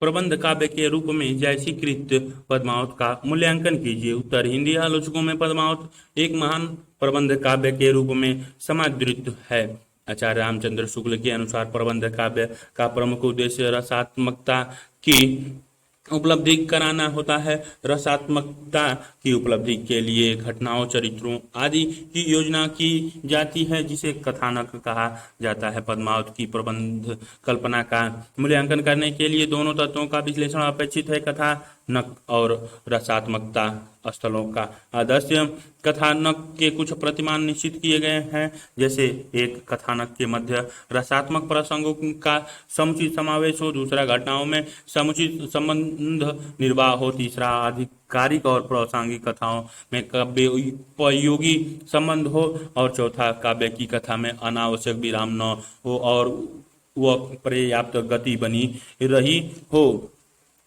प्रबंध काव्य के रूप में जैसीकृत पद्मावत का मूल्यांकन कीजिए। उत्तर, हिंदी आलोचकों में पद्मावत एक महान प्रबंध काव्य के रूप में समादृत है। आचार्य रामचंद्र शुक्ल के अनुसार प्रबंध काव्य का प्रमुख उद्देश्य रसात्मकता की उपलब्धि कराना होता है। रसात्मकता की उपलब्धि के लिए घटनाओं, चरित्रों आदि की योजना की जाती है, जिसे कथानक कहा जाता है। पद्मावत की प्रबंध कल्पना का मूल्यांकन करने के लिए दोनों तत्वों का विश्लेषण अपेक्षित है, कथानक और रसात्मकता। स्थलों का आदर्श कथानक के कुछ प्रतिमान निश्चित किए गए हैं, जैसे एक, कथानक के मध्य रसात्मक प्रसंगों का समुचित समावेश हो। दूसरा, घटनाओं में समुचित संबंध निर्वाह हो। तीसरा, आधिकारिक और प्रासंगिक कथाओं में काव्योपयोगी संबंध हो। और चौथा, काव्य की कथा में अनावश्यक विराम न हो और वह पर्याप्त गति बनी रही हो।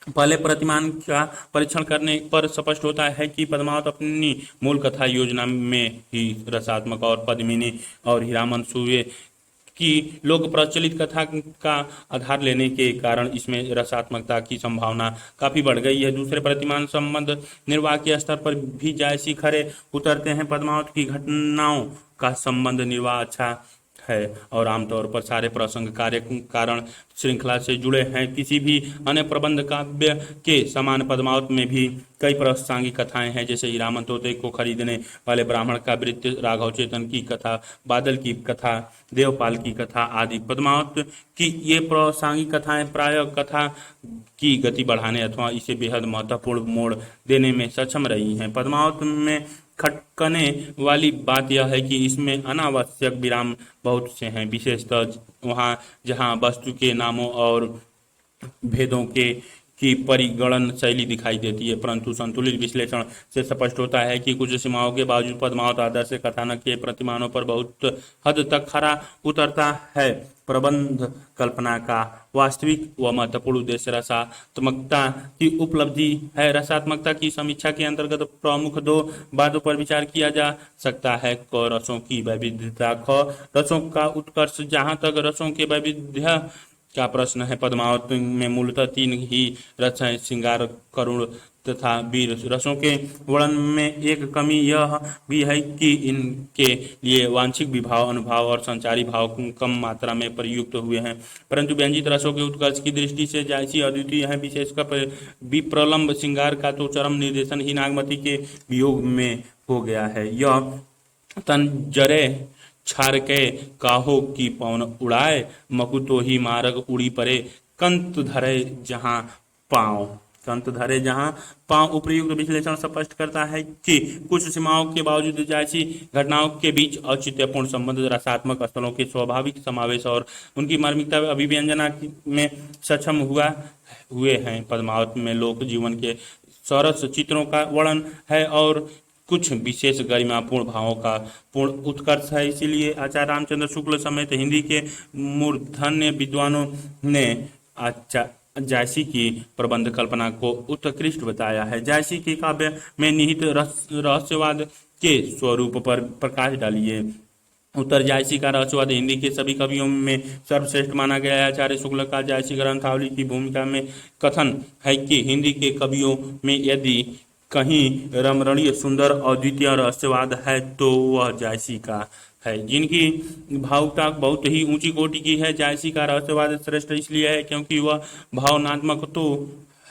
पहले प्रतिमान का परीक्षण करने पर स्पष्ट होता है कि पद्मावत अपनी मूल कथा योजना में ही रसात्मक और पद्मिनी और हीरामन सूर्य की लोक प्रचलित कथा का आधार लेने के कारण इसमें रसात्मकता की संभावना काफी बढ़ गई है। दूसरे प्रतिमान संबंध निर्वाह के स्तर पर भी जायसी खरे उतरते हैं। पद्मावत की घटनाओं का संबंध निर्वाह अच्छा है और आमतौर पर सारे प्रसंग कार्य कारण श्रृंखला से जुड़े हैं। किसी भी अन्य प्रबंध काव्य के समान पद्मावत में भी कई प्रासंगिक कथाएं हैं, जैसे हीरामन तोते को खरीदने वाले ब्राह्मण का वृत्त, राघव चेतन की कथा, बादल की कथा, देवपाल की कथा आदि। पद्मावत की ये प्रासंगिक कथाएं प्रायः कथा की गति बढ़ाने अथवा इसे बेहद महत्वपूर्ण मोड़ देने में सक्षम रही हैं। पद्मावत में खटकने वाली बात यह है कि इसमें अनावश्यक विराम बहुत से हैं, विशेषतः वहाँ जहाँ वस्तु के नामों और भेदों के की परिगणन शैली दिखाई देती है। परंतु संतुलित विश्लेषण से स्पष्ट होता है कि कुछ सीमाओं के बावजूद पद्मावत आदर्श कथानक के प्रतिमानों पर बहुत हद तक खरा उतरता है। प्रबंध कल्पना का वास्तविक व महत्वपूर्ण उद्देश्य रसात्मकता की उपलब्धि है। रसात्मकता की समीक्षा के अंतर्गत प्रमुख दो बातों पर विचार किया जा सकता है। क, रसों की वैविध्यता। ख, रसों का उत्कर्ष। जहाँ तक रसों के वैविध्य का प्रश्न है, पद्मावत में मूलतः तीन ही रस हैं, श्रृंगार, करुण तथा वीर। रसों के वर्णन में एक कमी यह भी है कि इनके लिए वांछिक विभाव, अनुभाव और संचारी भाव कम मात्रा में प्रयुक्त हुए हैं, परंतु व्यंजित रसों के उत्कर्ष की दृष्टि से जायसी अद्वितीय है। विशेषकर विप्रलंब श्रृंगार का तो चरम निर्देशन ही नागमती के वियोग में हो गया है। यह तन जरे छार के काहो की पवन उड़ाए, मकुतो ही मार्ग उड़ी परे, कंत धरे जहां पांव। कंत धरे जहां पांव उपयुक्त विश्लेषण स्पष्ट करता है कि कुछ सीमाओं के बावजूद जायसी घटनाओं के बीच औचित्यपूर्ण संबंध, रसात्मक स्थलों के स्वाभाविक समावेश और उनकी मार्मिकता अभिव्यंजना में सक्षम हुए हैं। पद्मावत में लोक जीवन के सरस चित्रों का वर्णन है और कुछ विशेष गरिमापूर्ण भावों का पूर्ण उत्कर्ष है। इसीलिए आचार्य रामचंद्र शुक्ल समेत हिंदी के मूर्धन्य विद्वानों ने जायसी की प्रबंध कल्पना को उत्कृष्ट बताया है। जायसी के काव्य में निहित रहस्यवाद के स्वरूप पर प्रकाश डालिए। उत्तर, जायसी का रहस्यवाद हिंदी के सभी कवियों में सर्वश्रेष्ठ माना गया है। आचार्य शुक्ल का जायसी ग्रंथावली की भूमिका में कथन है कि हिंदी के कवियों में यदि कहीं रमणीय, सुंदर और द्वितीय रहस्यवाद है तो वह जायसी का है, जिनकी भावुकता बहुत ही ऊंची कोटि की है। जायसी का रहस्यवाद श्रेष्ठ इसलिए है क्योंकि वह भावनात्मक तो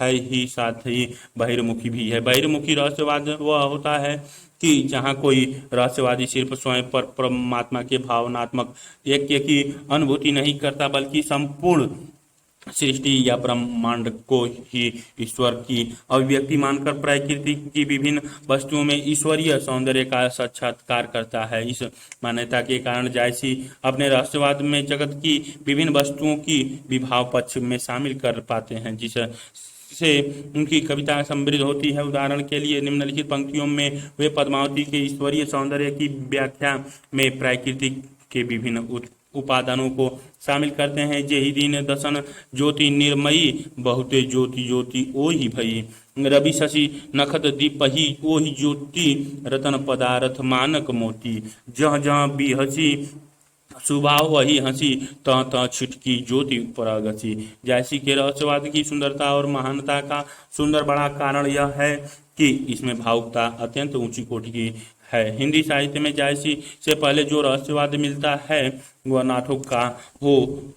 है ही, साथ ही बहिर्मुखी भी है। बहिर्मुखी रहस्यवाद वह होता है कि जहाँ कोई रहस्यवादी सिर्फ स्वयं पर परमात्मा के भावनात्मक यज्ञ की अनुभूति नहीं करता, बल्कि संपूर्ण सृष्टि या ब्रह्मांड को ही ईश्वर की अभिव्यक्ति मानकर प्रकृति की विभिन्न वस्तुओं में ईश्वरीय सौंदर्य का साक्षात्कार करता है। इस मान्यता के कारण जायसी अपने रहस्यवाद में जगत की विभिन्न वस्तुओं की विभाव पक्ष में शामिल कर पाते हैं, जिससे उनकी कविता समृद्ध होती है। उदाहरण के लिए निम्नलिखित पंक्तियों में वे पद्मावती के ईश्वरीय सौंदर्य की व्याख्या में प्रकृति के विभिन्न उपादानों को शामिल करते हैं। जेहि दिन दसन ज्योति निर्मयी, बहुते ज्योति ज्योति ओहि भई, रवि शशि नखत दीपहि, ओहि ज्योति रतन पदार्थ मानक मोती, जह जह बिहसी स्वभाव वही हंसी तह तह छिटकी ज्योति प्रगति। जैसी के रहस्यवाद की सुंदरता और महानता का सुंदर बड़ा कारण यह है कि इसमें भावुकता अत्यंत ऊंची कोटि की है। हिंदी साहित्य में जायसी से पहले जो रहस्यवाद मिलता है वह नाटक का हो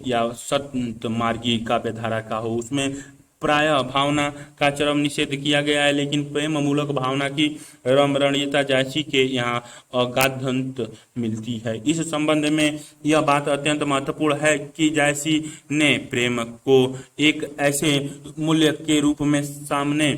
या संत मार्गी काव्यधारा का हो, उसमें प्रायः भावना का चरम निषेध किया गया है, लेकिन प्रेम मूलक भावना की रमणीयता जैसी के यहाँ अगाधंत मिलती है। इस संबंध में यह बात अत्यंत महत्वपूर्ण है कि जैसी ने प्रेम को एक ऐसे मूल्य के रूप में सामने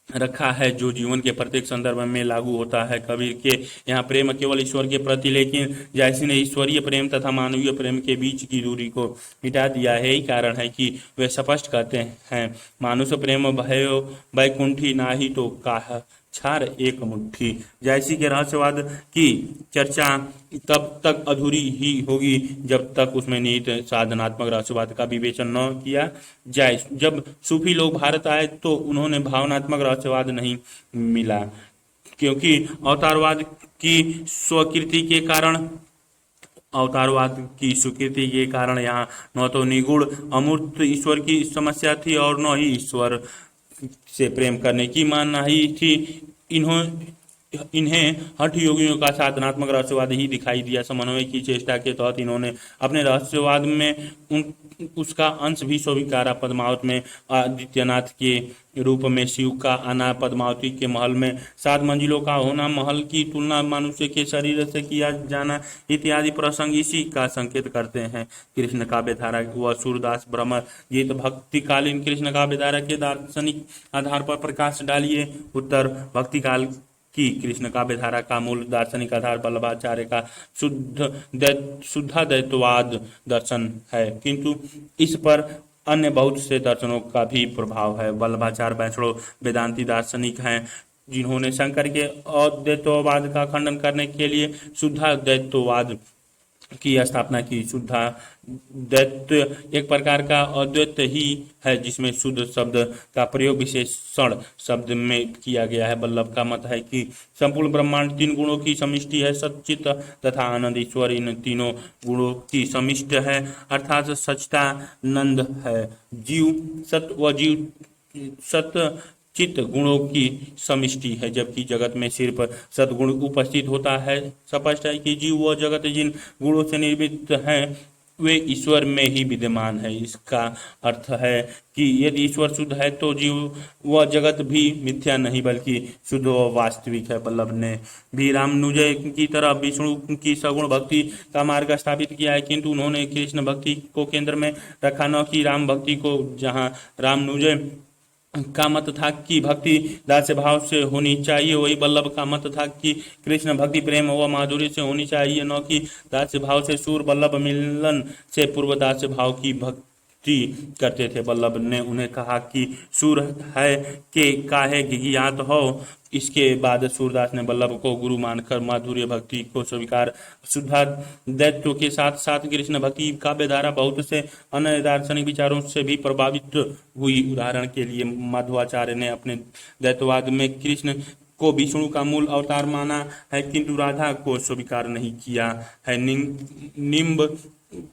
रखा है जो जीवन के प्रत्येक संदर्भ में लागू होता है। कबीर के यहाँ प्रेम केवल ईश्वर के प्रति, लेकिन जैसी ने ईश्वरीय प्रेम तथा मानवीय प्रेम के बीच की दूरी को मिटा दिया है। यही कारण है कि वे स्पष्ट कहते हैं, मानुष प्रेम भयो वैकुंठी नाही तो काह छार एक मुट्ठी। जैसी के रहस्यवाद की चर्चा तब तक अधूरी ही होगी जब तक उसमें निहित साधनात्मक रहस्यवाद का विवेचन न किया जाए। जब सूफी लोग भारत आए तो उन्होंने भावनात्मक रहस्यवाद नहीं मिला, क्योंकि अवतारवाद की स्वीकृति के कारण यहाँ न तो निगुण अमूर्त ईश्वर की समस्या थी और न ही ईश्वर से प्रेम करने की मानना ही थी। इन्हें हठ योगियों का साधनात्मक रहस्यवाद ही दिखाई दिया। समन्वय की चेष्टा के तहत इन्होंने अपने रहस्यवाद में उसका अंश भी स्वीकारा। पद्मावत में आदित्यनाथ के रूप में शिव का आना, पद्मावती के महल में 7 मंजिलों का होना, महल की तुलना मनुष्य के शरीर से किया जाना इत्यादि प्रसंग इसी का संकेत करते हैं। कृष्ण काव्यधारा व सूरदास ब्रह्म गीत भक्तिकालीन कृष्ण काव्यधारा के दार्शनिक आधार पर प्रकाश डालिए। उत्तर, भक्तिकाल की कृष्ण काव्यधारा का मूल दार्शनिक आधार वल्लभाचार्य का शुद्धाद्वैतवाद दर्शन है, किंतु इस पर अन्य बहुत से दर्शनों का भी प्रभाव है। वल्लभाचार्य वैष्णव वेदांती दार्शनिक हैं जिन्होंने शंकर के अद्वैतवाद का खंडन करने के लिए शुद्धाद्वैतवाद की स्थापना की। शुद्धाद्वैत एक प्रकार का अद्वैत ही है जिसमें शुद्ध शब्द का प्रयोग विशेषण शब्द में किया गया है। वल्लभ का मत है कि संपूर्ण ब्रह्मांड 3 गुणों की समिष्टि है। सच्चित तथा आनंद ईश्वर इन तीनों गुणों की समिष्टि है, अर्थात सच्चिदानंद है। जीव सत व जीव सत चित्त गुणों की समिष्टि है, जबकि जगत में सिर्फ सद्गुण उपस्थित होता है। स्पष्ट है कि जीव व जगत जिन गुणों से निर्मित हैं वे ईश्वर में ही विद्यमान है। इसका अर्थ है कि यदि ईश्वर शुद्ध है तो जीव व जगत भी मिथ्या नहीं बल्कि शुद्ध व वास्तविक है। वल्लभ ने भी रामानुजय की तरह विष्णु की सगुण भक्ति का मार्ग स्थापित किया है, किंतु उन्होंने कृष्ण भक्ति को केंद्र में रखा, न कि राम भक्ति को। जहाँ रामानुजय का मत था कि भक्ति दास्य भाव से होनी चाहिए, वही वल्लभ का मत था कि कृष्ण भक्ति प्रेम व माधुर्य से होनी चाहिए, न कि दास्य भाव से। सूर वल्लभ मिलन से पूर्व दास्य भाव की भक्ति करते थे। वल्लभ ने उन्हें कहा कि सूर है के काहे ज्ञात हो। इसके बाद सूरदास ने वल्लभ को गुरु मानकर माधुर्य भक्ति को स्वीकार। शुद्धाद्वैत के साथ साथ कृष्ण भक्ति काव्यधारा बहुत से अन्य दार्शनिक विचारों से भी प्रभावित हुई। उदाहरण के लिए मध्वाचार्य ने अपने द्वैतवाद में कृष्ण को विष्णु का मूल अवतार माना है, किंतु राधा को स्वीकार नहीं किया है।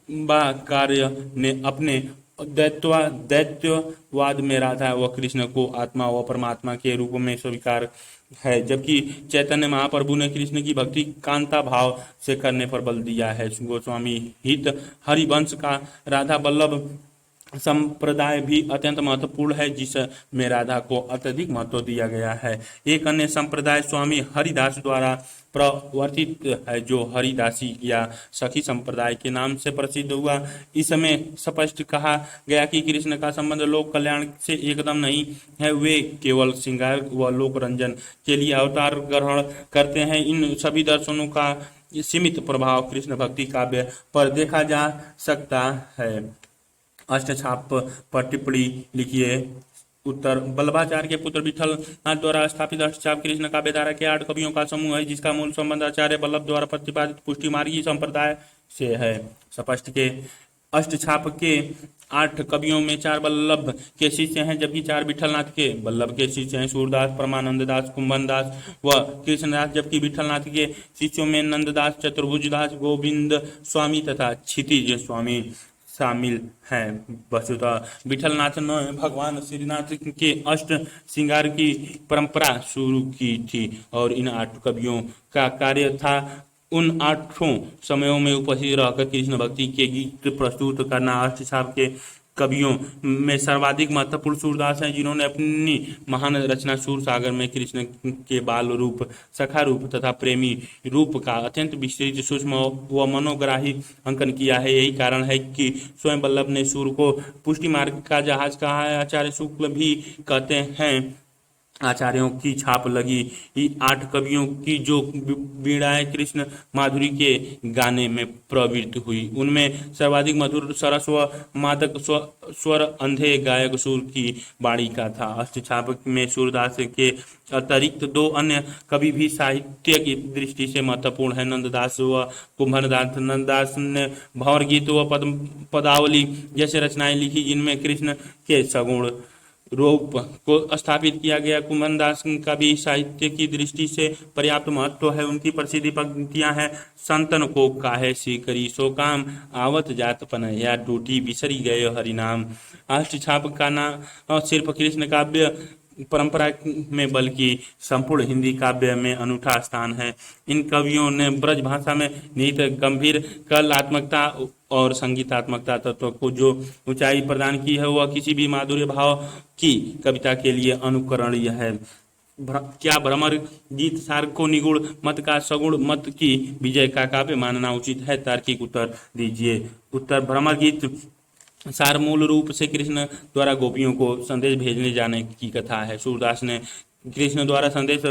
निम्बाचार्य ने अपने दैत्यवाद में राधा व कृष्ण को आत्मा व परमात्मा के रूप में स्वीकार है, जबकि चैतन्य महाप्रभु ने कृष्ण की भक्ति कांता भाव से करने पर बल दिया है। गोस्वामी हित हरिवंश का राधा वल्लभ संप्रदाय भी अत्यंत महत्वपूर्ण है, जिसमें राधा को अत्यधिक महत्व दिया गया है। एक अन्य संप्रदाय स्वामी हरिदास द्वारा प्रवर्तित है, जो हरिदासी या सखी संप्रदाय के नाम से प्रसिद्ध हुआ। इसमें स्पष्ट कहा गया कि कृष्ण का संबंध लोक कल्याण से एकदम नहीं है, वे केवल श्रृंगार व लोक रंजन के लिए अवतार ग्रहण करते हैं। इन सभी दर्शनों का सीमित प्रभाव कृष्ण भक्ति काव्य पर देखा जा सकता है। अष्टछाप पर टिप्पणी लिखिए। उत्तर, वल्लभाचार्य के पुत्र विठल नाथ द्वारा स्थापित अष्टछाप कृष्ण काव्यधारा के 8 कवियों का समूह है, जिसका मूल संबंध आचार्य वल्लभ द्वारा प्रतिपादित पुष्टि मार्गी संप्रदाय से है। स्पष्ट के अष्टछाप के 8 कवियों में 4 वल्लभ के शिष्य हैं, जबकि 4 विठलनाथ के वल्लभ के शिष्य हैं, सूरदास, परमानंद दास, कुंभन दास व कृष्णदास। जबकि विठलनाथ के शिष्यों में नंददास, चतुर्भुज दास, गोविंद स्वामी तथा क्षितिज स्वामी शामिल हैं। वस्तुतः विठलनाथ ने भगवान श्रीनाथ के अष्ट श्रृंगार की परंपरा शुरू की थी और इन 8 कवियों का कार्य था उन 8 समयों में उपस्थित रहकर कृष्ण भक्ति के गीत प्रस्तुत करना। अष्टछाप के कवियों में सर्वाधिक महत्वपूर्ण सूरदास हैं, जिन्होंने अपनी महान रचना सूर सागर में कृष्ण के बाल रूप, सखा रूप तथा प्रेमी रूप का अत्यंत विस्तृत, सूक्ष्म व मनोग्राही अंकन किया है। यही कारण है कि स्वयं वल्लभ ने सूर को पुष्टि मार्ग का जहाज कहा है। आचार्य शुक्ल भी कहते हैं, आचार्यों की छाप लगी 8 कवियों की जो वीणाएं कृष्ण माधुरी के गाने में प्रवृत्त हुई, उनमें सर्वाधिक मधुर, सरस व मादक स्वर अंधे गायक सूर की वाणी का था। अष्टछाप में सूरदास के अतिरिक्त 2 अन्य कवि भी साहित्य की दृष्टि से महत्वपूर्ण है, नंददास व कुंभनदास। नंददास ने भंवर गीत व पदावली जैसे रचनाएं लिखी, जिनमें कृष्ण के सगुण रूप को स्थापित किया गया। कुंभनदास का भी साहित्य की दृष्टि से पर्याप्त महत्व है। उनकी प्रसिद्ध पंक्तियां हैं, संतन को काहे सी करी सो काम, आवत जात पनह्या टूटी बिसरी गए हरिनाम। अष्टछाप का ना सिर्फ कृष्ण काव्य परंपरा में बल्कि संपूर्ण हिंदी काव्य में अनूठा स्थान है। इन कवियों ने ब्रज भाषा में निहित गंभीर कलात्मकता और संगीतात्मकता तत्व को जो ऊंचाई प्रदान की है, वह किसी भी माधुर्य भाव की कविता के लिए अनुकरणीय है। क्या भ्रमर गीत सार को निगुण मत का सगुण मत की विजय का काव्य मानना उचित है? तार्किक उत्तर दीजिए। उत्तर, भ्रमर गीत सार मूल रूप से कृष्ण द्वारा गोपियों को संदेश भेजने जाने की कथा है। सूरदास ने कृष्ण द्वारा संदेश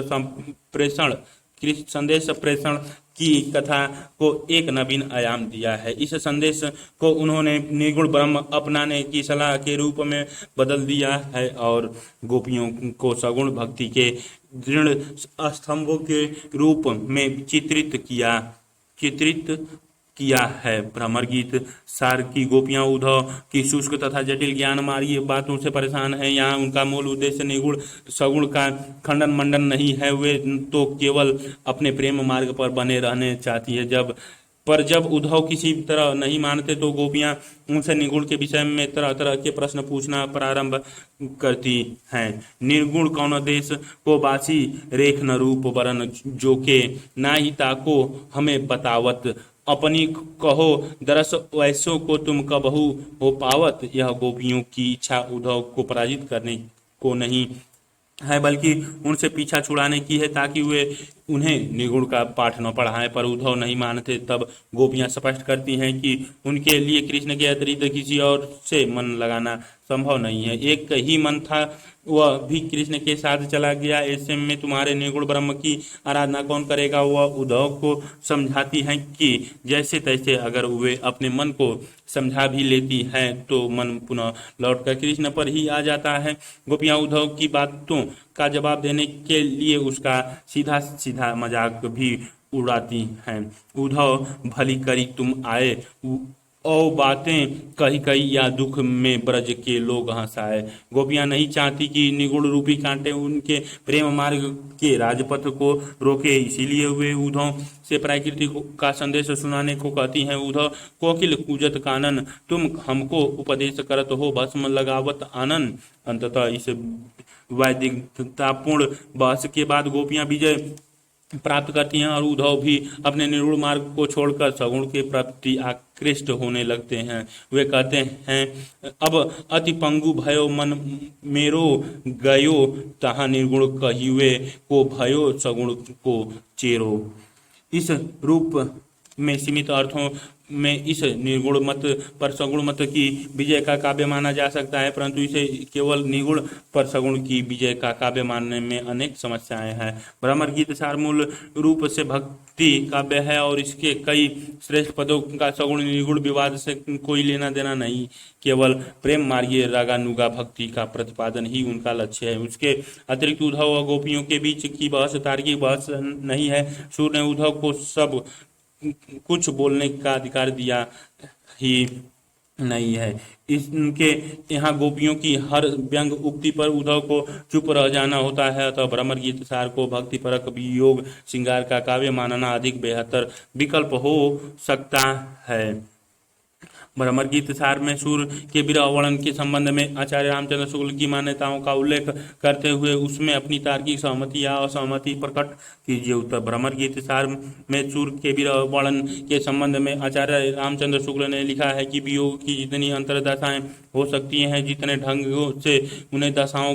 प्रेषण की कथा को एक नवीन आयाम दिया है। इस संदेश को उन्होंने निर्गुण ब्रह्म अपनाने की सलाह के रूप में बदल दिया है और गोपियों को सगुण भक्ति के दृढ़ स्तंभों के रूप में चित्रित किया है। भ्रमर गीत सार की गोपियां उद्धव की शुष्क तथा जटिल ज्ञान मार्गी बातों से परेशान हैं। यहाँ उनका मूल उद्देश्य निगुण सगुण का खंडन मंडन नहीं है, वे तो केवल अपने प्रेम मार्ग पर बने रहने चाहती है। जब उद्धव किसी तरह नहीं मानते तो गोपियां उनसे निगुण के विषय में तरह तरह के प्रश्न पूछना प्रारंभ करती हैं। निर्गुण कौन देश को बासी रेख न रूप वरन जोके, ना ही ताको हमें बतावत, अपनी कहो दरस वैसों को तुम कबहू हो पावत। यह गोपियों की इच्छा उद्धव को पराजित करने को नहीं है, बल्कि उनसे पीछा छुड़ाने की है, ताकि वे उन्हें निगुण का पाठ न पढ़ाएं। पर उद्धव नहीं मानते। तब गोपियां स्पष्ट करती हैं कि उनके लिए कृष्ण के अतिरिक्त किसी और से मन लगाना संभव नहीं है। एक ही मन था, वह भी कृष्ण के साथ चला गया। ऐसे में तुम्हारे निर्गुण ब्रह्म की आराधना कौन करेगा? वह उद्धव को समझाती हैं कि जैसे तैसे अगर वे अपने मन को समझा भी लेती हैं तो मन पुनः लौटकर कृष्ण पर ही आ जाता है। गोपियां उद्धव की बातों का जवाब देने के लिए उसका सीधा सीधा मजाक भी उड़ाती हैं। उद्धव भली करी तुम आए, और बातें कही कही या दुख में ब्रज के लोग हंसाए। गोपियां नहीं चाहती कि निगुण रूपी कांटे उनके प्रेम मार्ग के राजपथ को रोके, इसीलिए वे उद्धव से प्रकृति का संदेश सुनाने को कहती हैं। उद्धव कोकिल कूजत कानन, तुम हमको उपदेश करत हो भस्म लगावत आनन। अंततः इस वैदिकतापूर्ण बहस के बाद गोपियां विजय प्राप्त करती हैं और उद्धव भी अपने निर्गुण मार्ग को छोड़कर सगुण के प्रति आकृष्ट होने लगते हैं। वे कहते हैं, अब अति पंगु भयो मन मेरो गयो, तहाँ निर्गुण कहिवे को भयो सगुण को चेरो। इस रूप में सीमित अर्थों में इस निर्गुण मत पर सगुण मत की विजय का काव्य माना जा सकता है, परंतु इसे केवल निर्गुण पर सगुण की विजय का काव्य मानने में अनेक समस्याएं हैं। भ्रमर गीत सार मूल रूप से भक्ति काव्य है और इसके कई श्रेष्ठ पदों का सगुण निर्गुण विवाद से कोई लेना देना नहीं। केवल प्रेम मार्गीय रागानुगा भक्ति का प्रतिपादन ही उनका लक्ष्य है। उसके अतिरिक्त उद्धव और गोपियों के बीच की बहस तार्किक बहस नहीं है। सूर्य ने उद्धव को सब कुछ बोलने का अधिकार दिया ही नहीं है। इनके यहाँ गोपियों की हर व्यंग उक्ति पर उद्धव को चुप रह जाना होता है, अतः भ्रमर गीत सार को भक्तिपरक वियोग श्रृंगार का काव्य मानना अधिक बेहतर विकल्प हो सकता है। भ्रमर गीत सार में सूर्य के विरह वर्णन के संबंध में आचार्य रामचंद्र शुक्ल की मान्यताओं का उल्लेख करते हुए उसमें अपनी तार्किक सहमति या असहमति प्रकट कीजिए। उत्तर: भ्रमर गीत सार में सूर्य के विरह वर्णन के संबंध में आचार्य रामचंद्र शुक्ल ने लिखा है कि वियोग की जितनी अंतर्दशाएं हो सकती हैं, जितने ढंगों से उन्हें दशाओं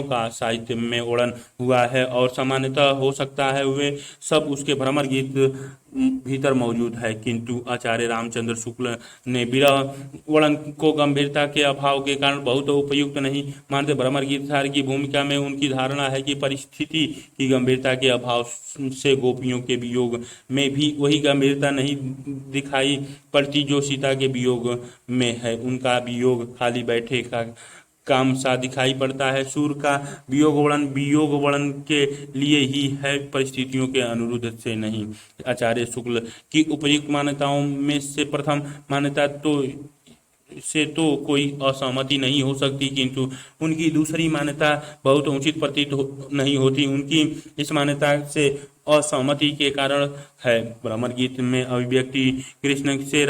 का साहित्य में वर्णन हुआ है और सामान्यतः हो सकता है, वे सब उसके भ्रमर गीत भीतर मौजूद है। किंतु आचार्य रामचंद्र शुक्ल ने विरह वर्णन को गंभीरता के अभाव के कारण बहुत उपयुक्त नहीं मानते। भ्रमर गीत सार की भूमिका में उनकी धारणा है कि परिस्थिति की गंभीरता के अभाव से गोपियों के वियोग में भी वही गंभीरता नहीं दिखाई पड़ती जो सीता के वियोग में है। उनका वियोग खाली बैठे का काम सा दिखाई पड़ता है। सूर्य का वियोग वर्णन के लिए ही है, परिस्थितियों के अनुरुद्ध से नहीं। आचार्य शुक्ल की उपयुक्त मान्यताओं में से प्रथम मान्यता तो कोई असहमति नहीं हो सकती, किंतु उनकी दूसरी मान्यता बहुत उचित प्रतीत नहीं होती। उनकी इस मान्यता से असहमति के कारण है भ्रमर गीत में अभिव्यक्ति कृष्ण से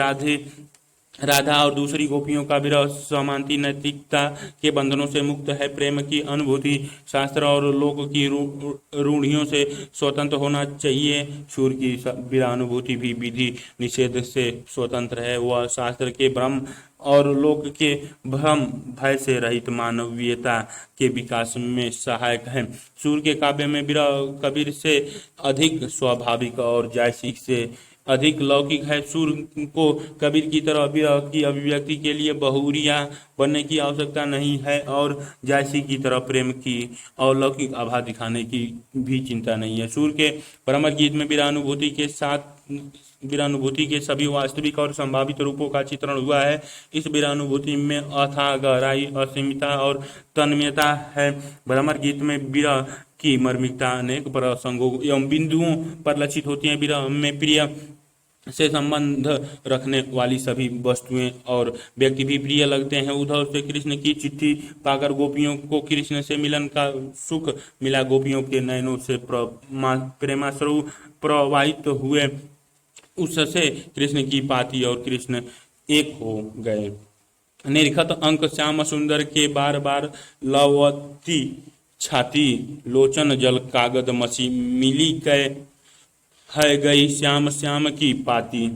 राधा और दूसरी गोपियों का विरह समांति नैतिकता के बंधनों से मुक्त है। प्रेम की अनुभूति शास्त्र और लोक की रूढ़ियों से स्वतंत्र होना चाहिए। सूर्य की विरह अनुभूति भी विधि निषेध से स्वतंत्र है। वह शास्त्र के भ्रम और लोक के भ्रम भय से रहित मानवीयता के विकास में सहायक है। सूर्य के काव्य में विरह कबीर से अधिक स्वाभाविक और जायसी से अधिक लौकिक है। सूर्य को कबीर की तरह विरह की अभिव्यक्ति के लिए बहुरिया बनने की आवश्यकता नहीं है और जायसी की तरह प्रेम की अलौकिक आभा दिखाने की भी चिंता नहीं है। सूर्य के भ्रमर गीत में वीरानुभूति के सभी वास्तविक और संभावित रूपों का चित्रण हुआ है। इस वीरानुभूति में अथाह गहराई, असीमितता और तन्मयता है। भ्रमर गीत में विरह की मर्मिकता अनेक प्रसंगों एवं बिंदुओं पर लक्षित होती है। विरह में प्रिय से संबंध रखने वाली सभी वस्तुएं और व्यक्ति भी प्रिय लगते हैं। उद्धव से कृष्ण की चिट्ठी पाकर गोपियों को कृष्ण से मिलन का सुख मिला। गोपियों के नयनों से प्रेमाश्रु प्रवाहित हुए। उससे कृष्ण की पाती और कृष्ण एक हो गए। निरखत अंक श्याम सुंदर के बार बार लवती छाती, लोचन जल कागद मसी मिली कै है गई श्याम श्याम की पाती।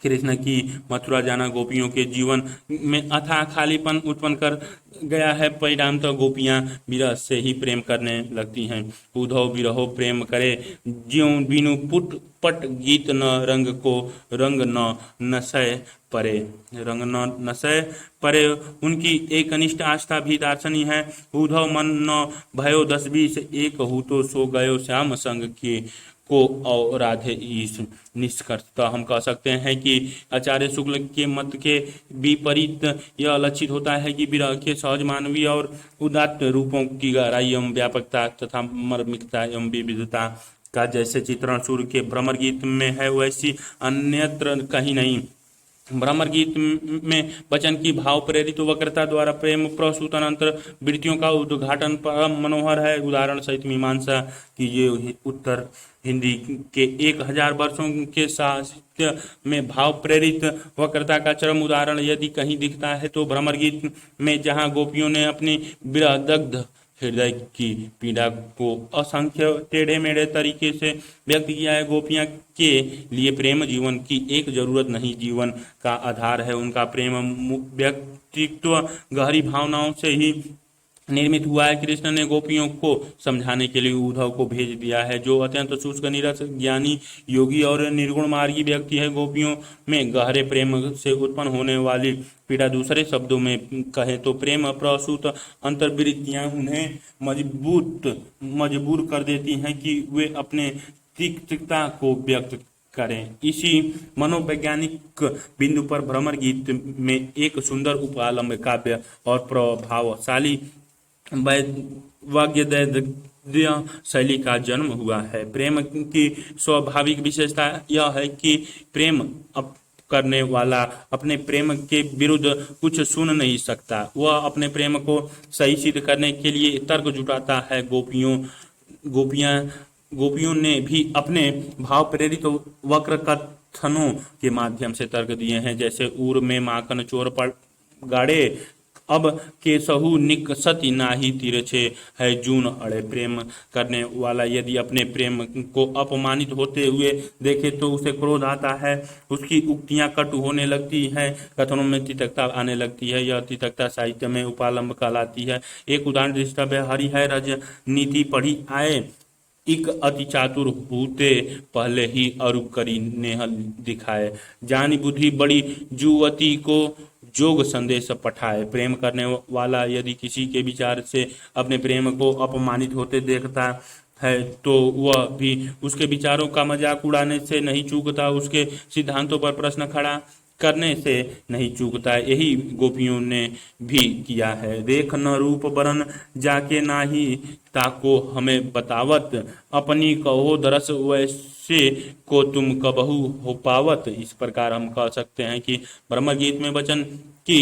कृष्ण की मथुरा जाना गोपियों के जीवन में अथाह खालीपन उत्पन्न कर गया है। परिणामतः गोपियां विरह से ही प्रेम करने लगती हैं। उद्धव विरहो प्रेम करे ज्यों बिनु पुट पट गीत न रंग न नसय परे। रंग न नसय परे उनकी एक अनिष्ट आस्था भी दार्शनिक है। उद्धव मन न भयो 10-20 एक हूँ तो सो गयो श्याम संग के को और राधे ईश। निष्कर्षतः हम कह सकते हैं कि आचार्य शुक्ल के मत के विपरीत यह लक्षित होता है कि विरह के सहज मानवीय और उदात्त रूपों की गहराई एवं व्यापकता तथा मर्मिकता एवं विविधता का जैसे चित्रण सूर्य के भ्रमर गीत में है, वैसी अन्यत्र कहीं नहीं। भ्रमर गीत में वचन की भाव प्रेरित वक्रता द्वारा प्रेम प्रसूत अंतर वृत्तियों का उद्घाटन परम मनोहर है। उदाहरण सहित मीमांसा कीजिए। उत्तर हिंदी के 1000 वर्षों के साहित्य में भाव प्रेरित वक्रता का चरम उदाहरण यदि कहीं दिखता है तो भ्रमर गीत में, जहाँ गोपियों ने अपनी विरह दग्ध हृदय की पीड़ा को असंख्य टेढ़े मेढ़े तरीके से व्यक्त किया है। गोपियां के लिए प्रेम जीवन की एक जरूरत नहीं, जीवन का आधार है। उनका प्रेम व्यक्तित्व गहरी भावनाओं से ही निर्मित हुआ है। कृष्ण ने गोपियों को समझाने के लिए उद्धव को भेज दिया है, जो अत्यंत शुष्क निरस ज्ञानी योगी और निर्गुण मार्गी व्यक्ति है। गोपियों में गहरे प्रेम से उत्पन्न होने वाली पीड़ा, दूसरे शब्दों में कहें तो प्रेम प्रसूत अंतर्वृत्तियां उन्हें मजबूर कर देती हैं कि वे अपने तिक्तता को व्यक्त करें। इसी मनोवैज्ञानिक बिंदु पर भ्रमर गीत में एक सुंदर उपालंब काव्य और प्रभावशाली वाग्यद्य शैली का जन्म हुआ है। प्रेम की स्वाभाविक विशेषता यह है कि प्रेम करने वाला अपने प्रेम के विरुद्ध कुछ सुन नहीं सकता। वह अपने प्रेम को सही सिद्ध करने के लिए तर्क जुटाता है। गोपियां गोपियों ने भी अपने भाव प्रेरित वक्र कथनों के माध्यम से तर्क दिए हैं, जैसे ऊर में माखन चोर पड़ गाड़े, अब केसहु निकसति नाही तिरछे है जून अड़े। प्रेम करने वाला यदि अपने प्रेम को अपमानित होते हुए देखे तो उसे क्रोध आता है, उसकी उक्तियां कटु होने लगती हैं, कथनों में तिक्तता आने लगती है। यह तिक्तता साहित्य में उपालंब कहलाती है। एक उदाहरण दृष्टव्य हरि है राजनीति पढ़ी आए, इक अति चातुर हूते पहले ही अरु करी नेह दिखाए, जानी बुद्धि बड़ी जुवती को जोग संदेश पठाए। प्रेम करने वाला यदि किसी के विचार से अपने प्रेम को अपमानित होते देखता है तो वह भी उसके विचारों का मजाक उड़ाने से नहीं चूकता, उसके सिद्धांतों पर प्रश्न खड़ा करने से नहीं चूकता। यही गोपियों ने भी किया है। देख न रूप बरन जाके नाही, ताको हमें बतावत, अपनी कहो दरस वैसे को तुम कबहू हो पावत। इस प्रकार हम कह सकते हैं कि ब्रह्म गीत में वचन की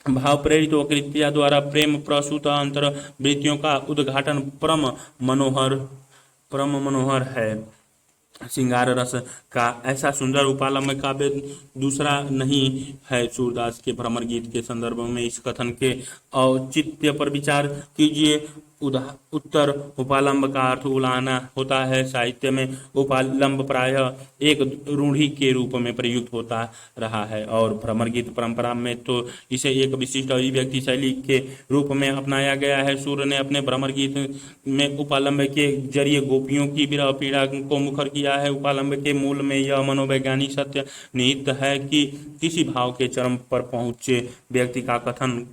भाव प्रेरित कृत्या द्वारा प्रेम प्रसूत अंतर वृत्तियों का उद्घाटन परम मनोहर है। श्रृंगार रस का ऐसा सुंदर उपालंब काव्य दूसरा नहीं है। सूरदास के भ्रमर गीत के संदर्भ में इस कथन के औचित्य पर विचार कीजिए। उत्तर उपालंब का अर्थ उलाहना होता है। साहित्य में उपालंब प्रायः एक रूढ़ि के रूप में प्रयुक्त होता रहा है और भ्रमर गीत परंपरा में तो इसे एक विशिष्ट अभिव्यक्ति शैली के रूप में अपनाया गया है। सूर्य ने अपने भ्रमर गीत में उपालंब के जरिए गोपियों की विरह पीड़ा को मुखर किया है। उपालंब के मूल में यह मनोवैज्ञानिक सत्य निहित है कि किसी भाव के चरम पर पहुंचे व्यक्ति का कथन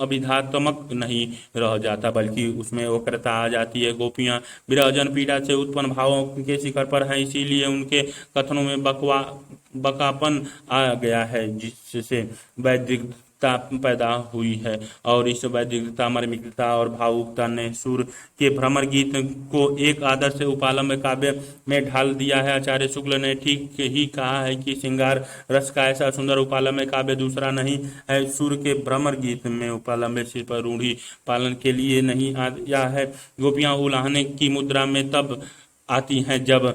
अभिधात्मक नहीं रह जाता, बल्कि उसमें वक्रता आ जाती है। गोपियां विरहजन पीड़ा से उत्पन्न भावों के शिखर पर हैं, इसीलिए उनके कथनों में बकापन आ गया है, जिससे वैदिकता पैदा हुई है। और इस वैदिकता, मार्मिकता और भावुकता ने सूर्य के भ्रमर गीत को एक आदर्श उपालंब काव्य में ढाल दिया है। आचार्य शुक्ल ने ठीक ही कहा है कि श्रृंगार रस का ऐसा सुंदर उपालंब काव्य दूसरा नहीं है। सूर्य के भ्रमर गीत में उपालंब सिर्फ रूढ़ि पालन के लिए नहीं आया है। गोपियां उलाहने की मुद्रा में तब आती हैं जब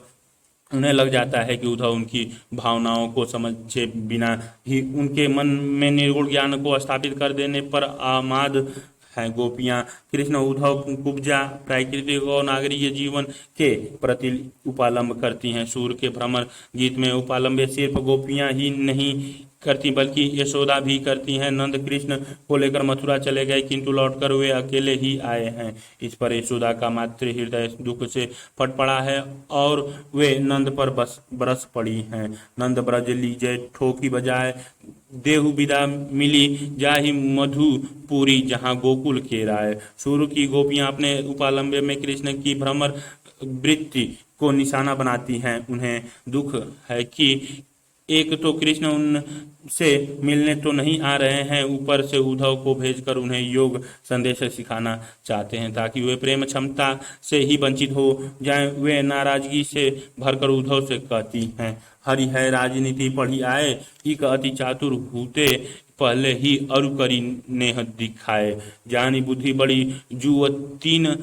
उन्हें लग जाता है कि उद्धव उनकी भावनाओं को समझे बिना ही उनके मन में निर्गुण ज्ञान को स्थापित कर देने पर आमाद हैं। गोपियां कृष्ण उद्धव कुब्जा प्राकृतिक और नागरिक जीवन के प्रति उपालंब करती हैं। सूर्य के भ्रमर गीत में उपालंब सिर्फ गोपियां ही नहीं करती बल्कि यशोदा भी करती हैं। नंद कृष्ण को लेकर मथुरा चले गए, किंतु लौटकर वे अकेले ही आए हैं। इस पर यशोदा का मातृ हृदय दुख से फट पड़ा है और वे नंद पर बरस पड़ी हैं। नंद ब्रज लीजे ठोकी बजाए, देहु विदा मिली जाहि मधुपुरी, जहाँ गोकुल खेराए। सूर्य की गोपियां अपने उपालंबे में कृष्ण की भ्रमर वृत्ति को निशाना बनाती हैं। उन्हें दुख है कि एक तो कृष्ण उनसे मिलने तो नहीं आ रहे हैं, ऊपर से उद्धव को भेजकर उन्हें योग संदेश सिखाना चाहते हैं ताकि वे प्रेम क्षमता से ही वंचित हो जाएं। वे नाराजगी से भरकर उद्धव से कहती हैं, हरि है राजनीति पढ़ी आए, इक अति चातुर हूते पहले ही अरु करी नेह दिखाए, जानी बुद्धि बड़ी जुवतीन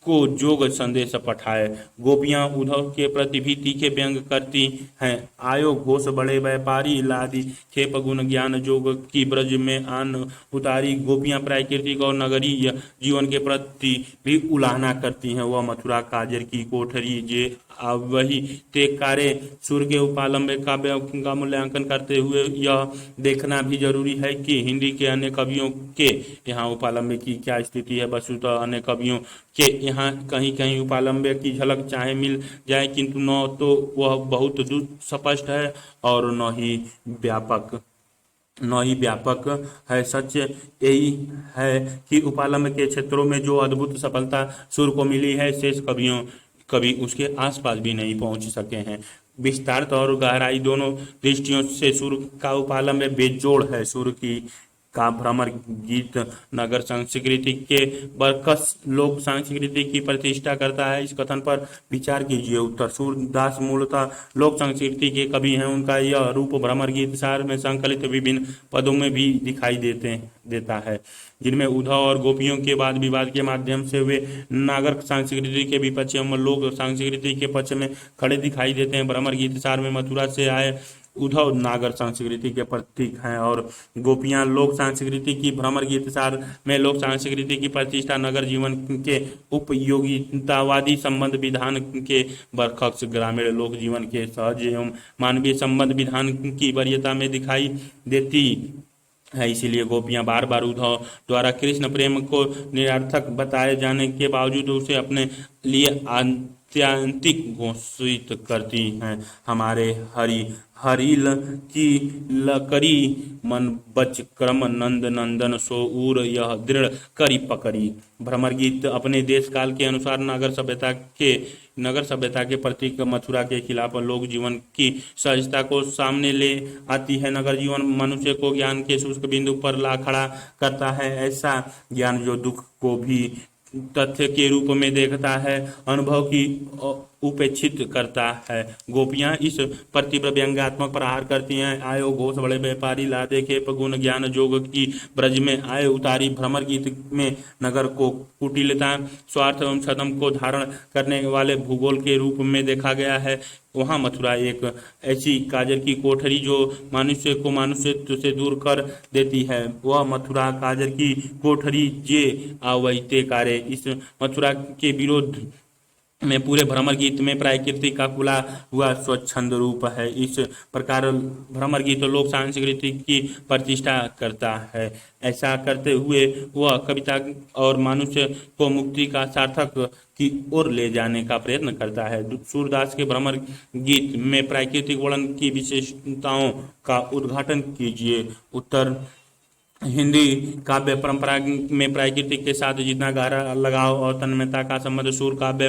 को जोग संदेश पठाए। गोपियां उद्धव के प्रति भी तीखे व्यंग करती हैं। आयो घोष बड़े व्यापारी, लादी खेप गुण ज्ञान जोग की ब्रज में आन उतारी। गोपियां प्राकृतिक और नगरीय जीवन के प्रति भी उलाहना करती हैं। वह मथुरा काजर की कोठरी जे वही ते कारे। सूर्य के उपालंब काव्य का मूल्यांकन करते हुए यह देखना भी जरूरी है कि हिंदी के अन्य कवियों के यहाँ उपालंब की क्या स्थिति है। वस्तुतः अन्य कवियों के यहाँ कहीं कहीं उपालंब की झलक चाहे मिल जाए, किंतु न तो वह बहुत स्पष्ट है और न ही व्यापक है। सच यही है कि उपालंब के क्षेत्रों में जो अद्भुत सफलता सूर्य को मिली है, शेष कभी उसके आसपास भी नहीं पहुंच सके हैं। विस्तार और गहराई दोनों दृष्टियों से सूर्य का उपालंब बेजोड़ है। सूर्य की का भ्रमर गीत नगर संस्कृति के बरकस लोक संस्कृति की प्रतिष्ठा करता है। इस कथन पर विचार कीजिए। उत्तर, सूरदास मूलतः लोक संस्कृति के कवि हैं। उनका यह रूप भ्रमर गीत सार में संकलित विभिन्न पदों में भी दिखाई देता है, जिनमें उद्धव और गोपियों के वाद विवाद के माध्यम से वे नागर संस्कृति के विपक्ष एवं लोक संस्कृति के पक्ष में खड़े दिखाई देते हैं। भ्रमर गीत सार में मथुरा से आए उद्धव नागर संस्कृति के प्रतीक हैं और गोपियां लोक संस्कृति की। भ्रमर गीत सार में लोक संस्कृति की प्रतिष्ठा नगर जीवन के उपयोगितावादी संबंध विधान के बरखक्ष ग्रामीण लोक जीवन के सहज एवं मानवीय संबंध विधान की वरीयता में दिखाई देती है। इसीलिए गोपियां बार बार उद्धव द्वारा कृष्ण प्रेम को निरर्थक बताए जाने के बावजूद उसे अपने लिए आत्यंतिक घोषित करती हैं। हमारे हरिल की लकड़ी मन बच क्रम नंद नंदन सो उर यह दृढ़ करी पकड़ी। भ्रमर गीत अपने देश काल के अनुसार नगर सभ्यता के प्रतीक मथुरा के खिलाफ लोक जीवन की सहजता को सामने ले आती है। नगर जीवन मनुष्य को ज्ञान के शुष्क बिंदु पर ला खड़ा करता है, ऐसा ज्ञान जो दुख को भी तथ्य के रूप में देखता है, अनुभव की उपेक्षित करता है। गोपियां इस प्रतिव्र व्यंग्यात्मक प्रहार करती हैं। आयो घोष बड़े व्यापारी ला देखे गुण ज्ञान जोग की ब्रज में आए उतारी। भ्रमर गीत में नगर को कुटिलता, स्वार्थ एवं छद्म को धारण करने वाले भूगोल के रूप में देखा गया है। वहाँ मथुरा एक ऐसी काजर की कोठरी जो मनुष्य को मनुष्यत्व से दूर कर देती है। वह मथुरा काजर की कोठरी जे आवैते कार्य। इस मथुरा के विरोध में पूरे भ्रमर गीत में प्रकृति का खुला हुआ स्वच्छंद रूप है। इस प्रकार भ्रमर गीत लोक संस्कृति की प्रतिष्ठा करता है। ऐसा करते हुए वह कविता और मनुष्य को मुक्ति का सार्थक की ओर ले जाने का प्रयत्न करता है। सूरदास के भ्रमर गीत में प्राकृतिक वर्णन की विशेषताओं का उद्घाटन कीजिए। उत्तर, हिंदी काव्य परंपरा में प्राकृतिक के साथ जितना गहरा लगाव और तन्मयता का संबंध सूर काव्य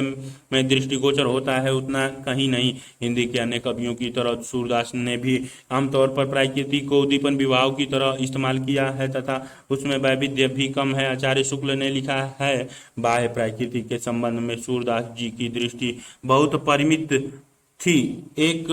में दृष्टिगोचर होता है, उतना कहीं नहीं। हिंदी के अन्य कवियों की तरह सूरदास ने भी आमतौर पर प्राकृतिक को उद्दीपन विवाह की तरह इस्तेमाल किया है तथा उसमें वैविध्य भी कम है। आचार्य शुक्ल ने लिखा है, बाह्य प्राकृतिक के संबंध में सूरदास जी की दृष्टि बहुत परिमित थी। एक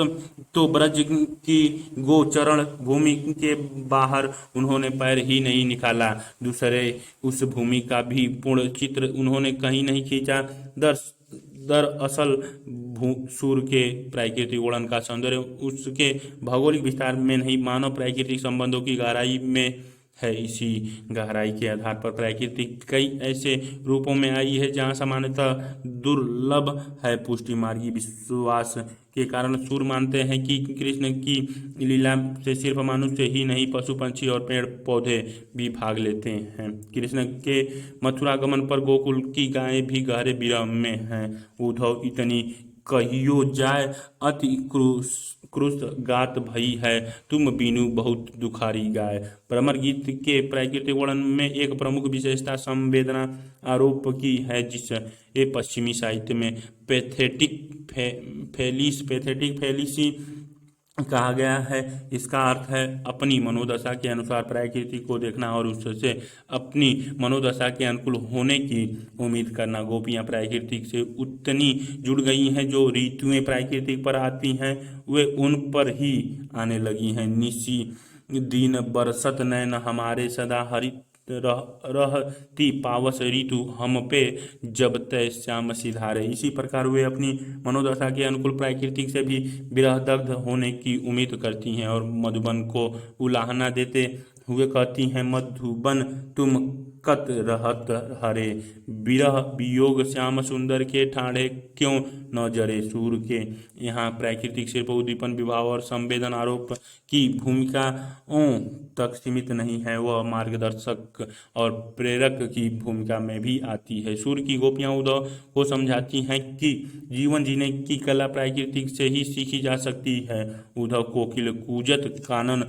तो ब्रज की गोचरण भूमि के बाहर उन्होंने पैर ही नहीं निकाला, दूसरे उस भूमि का भी पूर्ण चित्र उन्होंने कहीं नहीं खींचा। दरअसल सूर के प्राकृतिक वर्णन का सौंदर्य उसके भौगोलिक विस्तार में नहीं, मानव प्राकृतिक संबंधों की गहराई में है। इसी गहराई के आधार पर प्रकृति कई ऐसे रूपों में आई है जहाँ सामान्यतः दुर्लभ है। पुष्टि मार्गी विश्वास के कारण सूर मानते हैं कि कृष्ण की लीला से सिर्फ मनुष्य ही नहीं, पशु पक्षी और पेड़ पौधे भी भाग लेते हैं। कृष्ण के मथुरागमन पर गोकुल की गायें भी गहरे विरह में हैं। उद्धव इतनी कहियो जाय अति क्रुश गात भई है, तुम बीनू बहुत दुखारी गाय। भ्रमर गीत के प्राकृतिक वर्णन में एक प्रमुख विशेषता संवेदना आरोप की है, जिसे पश्चिमी साहित्य में पैथेटिक फेलिसी कहा गया है। इसका अर्थ है अपनी मनोदशा के अनुसार प्रकृति को देखना और उससे अपनी मनोदशा के अनुकूल होने की उम्मीद करना। गोपियां प्रकृति से उतनी जुड़ गई हैं, जो ऋतुएं प्रकृति पर आती हैं वे उन पर ही आने लगी हैं। निशी दिन बरसत नैन हमारे सदा हरित रहती पावस ऋतु हम पे जब तय श्याम सिधारे। इसी प्रकार वे अपनी मनोदशा के अनुकूल प्राकृतिक से भी विरहदग्ध होने की उम्मीद करती हैं और मधुबन को उलाहना देते हुए कहती हैं, मधुबन तुम कत रहत हरे, विरह वियोग श्याम सुंदर के ठाढ़े क्यों न जरे। सूर के यहाँ प्राकृतिक सिर्फ उद्दीपन विवाह और संवेदन आरोप की भूमिकाओं तक सीमित नहीं है, वह मार्गदर्शक और प्रेरक की भूमिका में भी आती है। सूर की गोपियां उद्धव को समझाती हैं कि जीवन जीने की कला प्राकृतिक से ही सीखी जा सकती है। उद्धव कोकिल कूजत कानन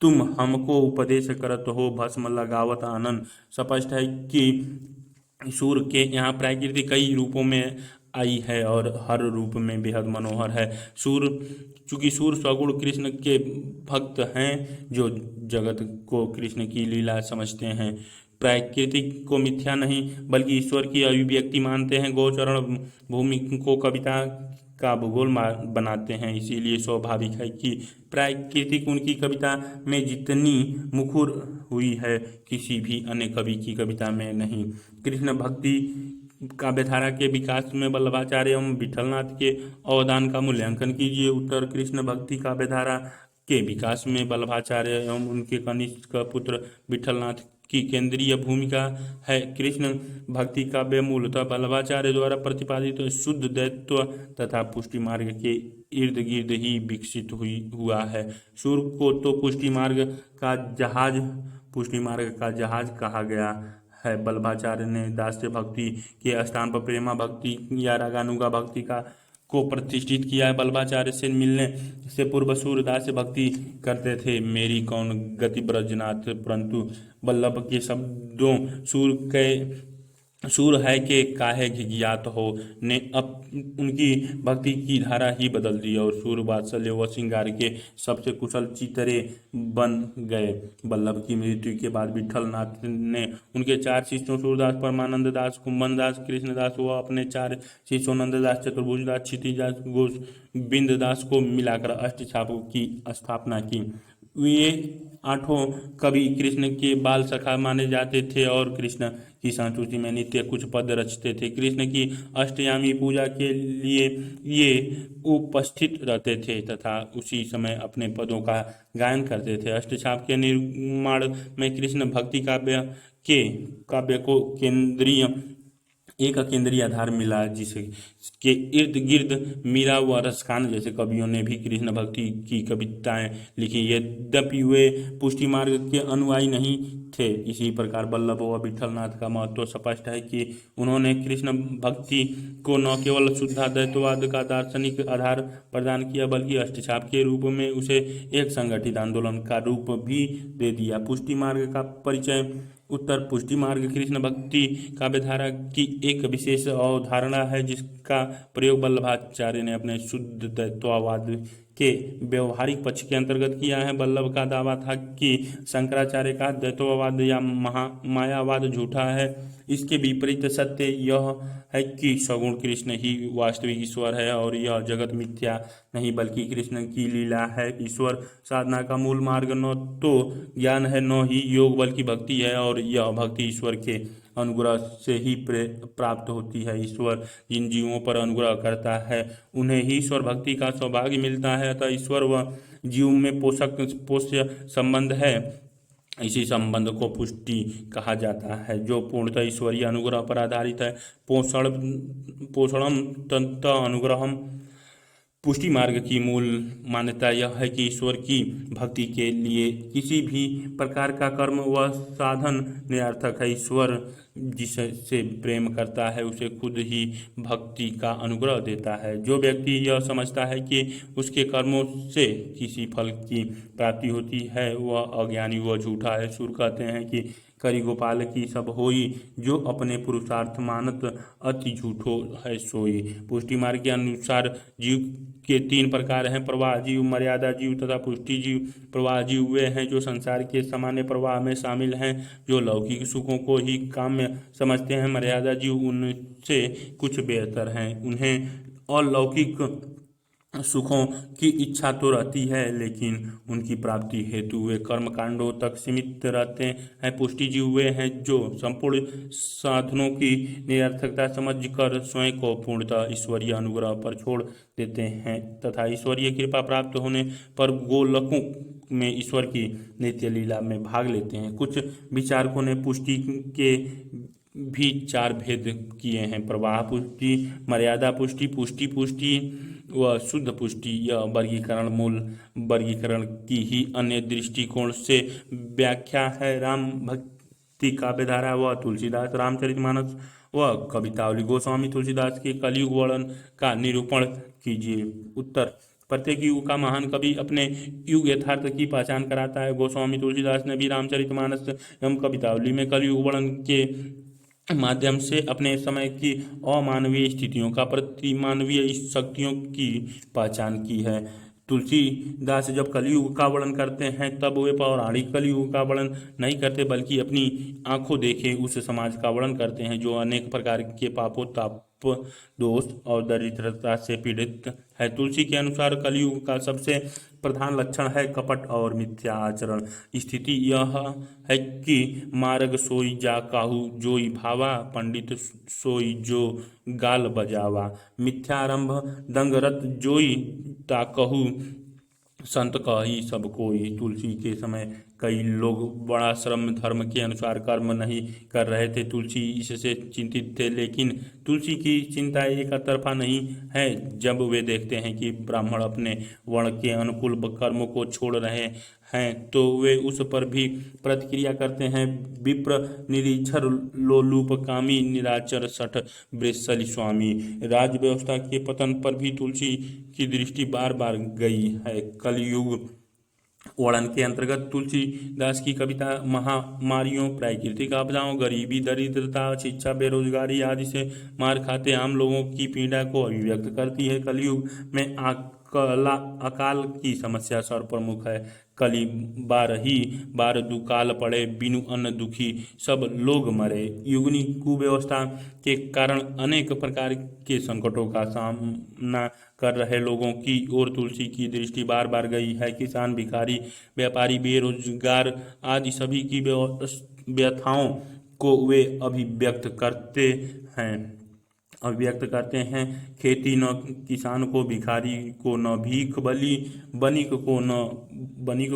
तुम हमको उपदेश करत हो, भस्म लगावत आनन। स्पष्ट है कि सूर के यहाँ प्रकृति कई रूपों में आई है और हर रूप में बेहद मनोहर है। सूर चूंकि सूर सगुण कृष्ण के भक्त हैं, जो जगत को कृष्ण की लीला समझते हैं, प्राकृतिक को मिथ्या नहीं बल्कि ईश्वर की अभिव्यक्ति मानते हैं, गोचरण भूमि को कविता का भूगोल बनाते हैं। इसीलिए स्वाभाविक है कि प्राकृतिक उनकी कविता में जितनी मुखर हुई है, किसी भी अन्य कवि की कविता में नहीं। कृष्ण भक्ति काव्यधारा के विकास में वल्लभाचार्य एवं विठलनाथ के अवदान का मूल्यांकन कीजिए। उत्तर, कृष्ण भक्ति काव्यधारा के विकास में वल्लभाचार्य एवं उनके कनिष्ठ पुत्र विठलनाथ की केंद्रीय भूमिका है। कृष्ण भक्ति काव्य मूलतः वल्लभाचार्य द्वारा प्रतिपादित शुद्ध दैत्व तथा पुष्टि मार्ग के इर्द गिर्द ही विकसित हुआ है। सूर को तो पुष्टि मार्ग का जहाज कहा गया है। वल्लभाचार्य ने दास्य भक्ति के स्थान पर प्रेमा भक्ति या रागानुगा भक्ति को प्रतिष्ठित किया है। वल्लभाचार्य से मिलने से पूर्व सूरदास भक्ति करते थे, मेरी कौन गति ब्रजनाथ, परंतु वल्लभ के शब्दों सूर है के काहे ज्ञात हो ने अब उनकी भक्ति की धारा ही बदल दी और सूर वात्सल्य व श्रृंगार के सबसे कुशल चितरे बन गए। वल्लभ की मृत्यु के बाद विठलनाथ ने उनके 4 शिष्यों सूरदास, परमानंद दास, कुंभन दास, कृष्णदास व अपने 4 शिष्यों नंददास, चतुर्भुज दास, क्षितिदास, गोविंद दास को मिलाकर अष्टछाप की स्थापना की। ये 8 कवि कृष्ण के बाल सखा माने जाते थे और कृष्ण की संस्तुति में नित्य कुछ पद रचते थे। कृष्ण की अष्टयामी पूजा के लिए ये उपस्थित रहते थे तथा उसी समय अपने पदों का गायन करते थे। अष्टछाप के निर्माण में कृष्ण भक्ति काव्य को एक केंद्रीय आधार मिला, जिसके इर्द गिर्द मीरा व रसखान जैसे कवियों ने भी कृष्ण भक्ति की कविताएं लिखी। यद्यपि वे पुष्टि मार्ग के अनुयायी नहीं थे। इसी प्रकार वल्लभ व विठलनाथ का महत्व स्पष्ट है कि उन्होंने कृष्ण भक्ति को न केवल शुद्ध द्वैतवाद का दार्शनिक आधार प्रदान किया, बल्कि अष्टछाप के रूप में उसे एक संगठित आंदोलन का रूप भी दे दिया। पुष्टि मार्ग का परिचय। उत्तर, पुष्टि मार्ग कृष्ण भक्ति काव्यधारा की एक विशेष अवधारणा है, जिसका प्रयोग वल्लभाचार्य ने अपने शुद्ध द्वैतवाद के व्यवहारिक पक्ष के अंतर्गत किया है। वल्लभ का दावा था कि शंकराचार्य का द्वैतवाद या मायावाद झूठा है। इसके विपरीत सत्य यह है कि सगुण कृष्ण ही वास्तविक ईश्वर है और यह जगत मिथ्या नहीं बल्कि कृष्ण की लीला है। ईश्वर साधना का मूल मार्ग न तो ज्ञान है न ही योग बल्कि भक्ति है और यह भक्ति ईश्वर के अनुग्रह से ही प्राप्त होती है। ईश्वर जिन जीवों पर अनुग्रह करता है उन्हें ही ईश्वर भक्ति का सौभाग्य मिलता है। अतः ईश्वर व जीव में पोष्य संबंध है। इसी संबंध को पुष्टि कहा जाता है, जो पूर्णतः ईश्वरीय अनुग्रह पर आधारित है। पोषणम तंत्र अनुग्रहम। पुष्टि मार्ग की मूल मान्यता यह है कि ईश्वर की भक्ति के लिए किसी भी प्रकार का कर्म व साधन निरर्थक है। ईश्वर जिससे प्रेम करता है उसे खुद ही भक्ति का अनुग्रह देता है। जो व्यक्ति यह समझता है कि उसके कर्मों से किसी फल की प्राप्ति होती है वह अज्ञानी व झूठा है। सूर कहते हैं कि करी गोपाल की सब होई, जो अपने पुरुषार्थ मानत अति झूठो है सोई। पुष्टि मार्ग के अनुसार जीव के 3 प्रकार हैं, प्रवाह जीव, मर्यादा जीव तथा पुष्टि जीव। प्रवाह जीव वे हैं जो संसार के सामान्य प्रवाह में शामिल हैं, जो लौकिक सुखों को ही काम्य समझते हैं। मर्यादा जीव उनसे कुछ बेहतर हैं, उन्हें अलौकिक सुखों की इच्छा तो रहती है लेकिन उनकी प्राप्ति हेतु वे कर्म कांडों तक सीमित रहते हैं। पुष्टि जीव वे हैं जो संपूर्ण साधनों की निरर्थकता समझकर स्वयं को पूर्णतः ईश्वरीय अनुग्रह पर छोड़ देते हैं तथा ईश्वरीय कृपा प्राप्त होने पर गोलकों में ईश्वर की नित्य लीला में भाग लेते हैं। कुछ विचारकों ने पुष्टि के भी 4 भेद किए हैं, प्रवाह पुष्टि, मर्यादा पुष्टि, पुष्टि पुष्टि व शुद्ध पुष्टि। यह वर्गीकरण मूल वर्गीकरण की ही अन्य दृष्टिकोण से व्याख्या है। राम भक्ति काव्यधारा व तुलसीदास रामचरितमानस व कवितावली। गोस्वामी तुलसीदास के कलयुग वर्णन का निरूपण कीजिए। उत्तर, प्रत्येक युग का महान कवि अपने युग यथार्थ की पहचान कराता है। गोस्वामी तुलसीदास ने भी रामचरितमानस एवं कवितावली में कलयुग वर्णन के माध्यम से अपने समय की अमानवीय स्थितियों का प्रतिमानवीय शक्तियों की पहचान की है। तुलसीदास जब कलयुग का वर्णन करते हैं तब वे पौराणिक कलयुग का वर्णन नहीं करते, बल्कि अपनी आंखों देखे उस समाज का वर्णन करते हैं जो अनेक प्रकार के पापों ताप दोष और दरिद्रता से पीड़ित है। तुलसी के अनुसार कलयुग का सबसे प्रधान लक्षण है कपट और मिथ्या आचरण। स्थिति यह है कि मार्ग सोई जा काहू जोई भावा, पंडित सोई जो गाल बजावा, मिथ्यारंभ दंगरत जोई ताकहू, संत कही सब कोई। तुलसी के समय कई लोग बड़ा श्रम धर्म के अनुसार कर्म नहीं कर रहे थे। तुलसी इससे चिंतित थे, लेकिन तुलसी की चिंता एक तरफा नहीं है। जब वे देखते हैं कि ब्राह्मण अपने वर्ण के अनुकूल कर्मों को छोड़ रहे हैं तो वे उस पर भी प्रतिक्रिया करते हैं। विप्र निरीक्षर लोलूप कामी, निराचर सठ वृषलि स्वामी। राज व्यवस्था के पतन पर भी तुलसी की दृष्टि बार बार गई है। कलयुग वर्णन के अंतर्गत तुलसीदास की कविता महामारियों, प्राकृतिक आपदाओं, गरीबी, दरिद्रता, शिक्षा, बेरोजगारी आदि से मार खाते आम लोगों की पीड़ा को अभिव्यक्त करती है। कलयुग में अकाल की समस्या सर्वप्रमुख है। कली बारही बार दुकाल पड़े, बिनु अन्न दुखी सब लोग मरे। युगनी कुव्यवस्था के कारण अनेक प्रकार के संकटों का सामना कर रहे लोगों की ओर तुलसी की दृष्टि बार बार गई है। किसान, भिखारी, व्यापारी, बेरोजगार आदि सभी की व्यथाओं को वे अभिव्यक्त करते हैं। खेती न किसान को, भिखारी को न भीख बली, बनिक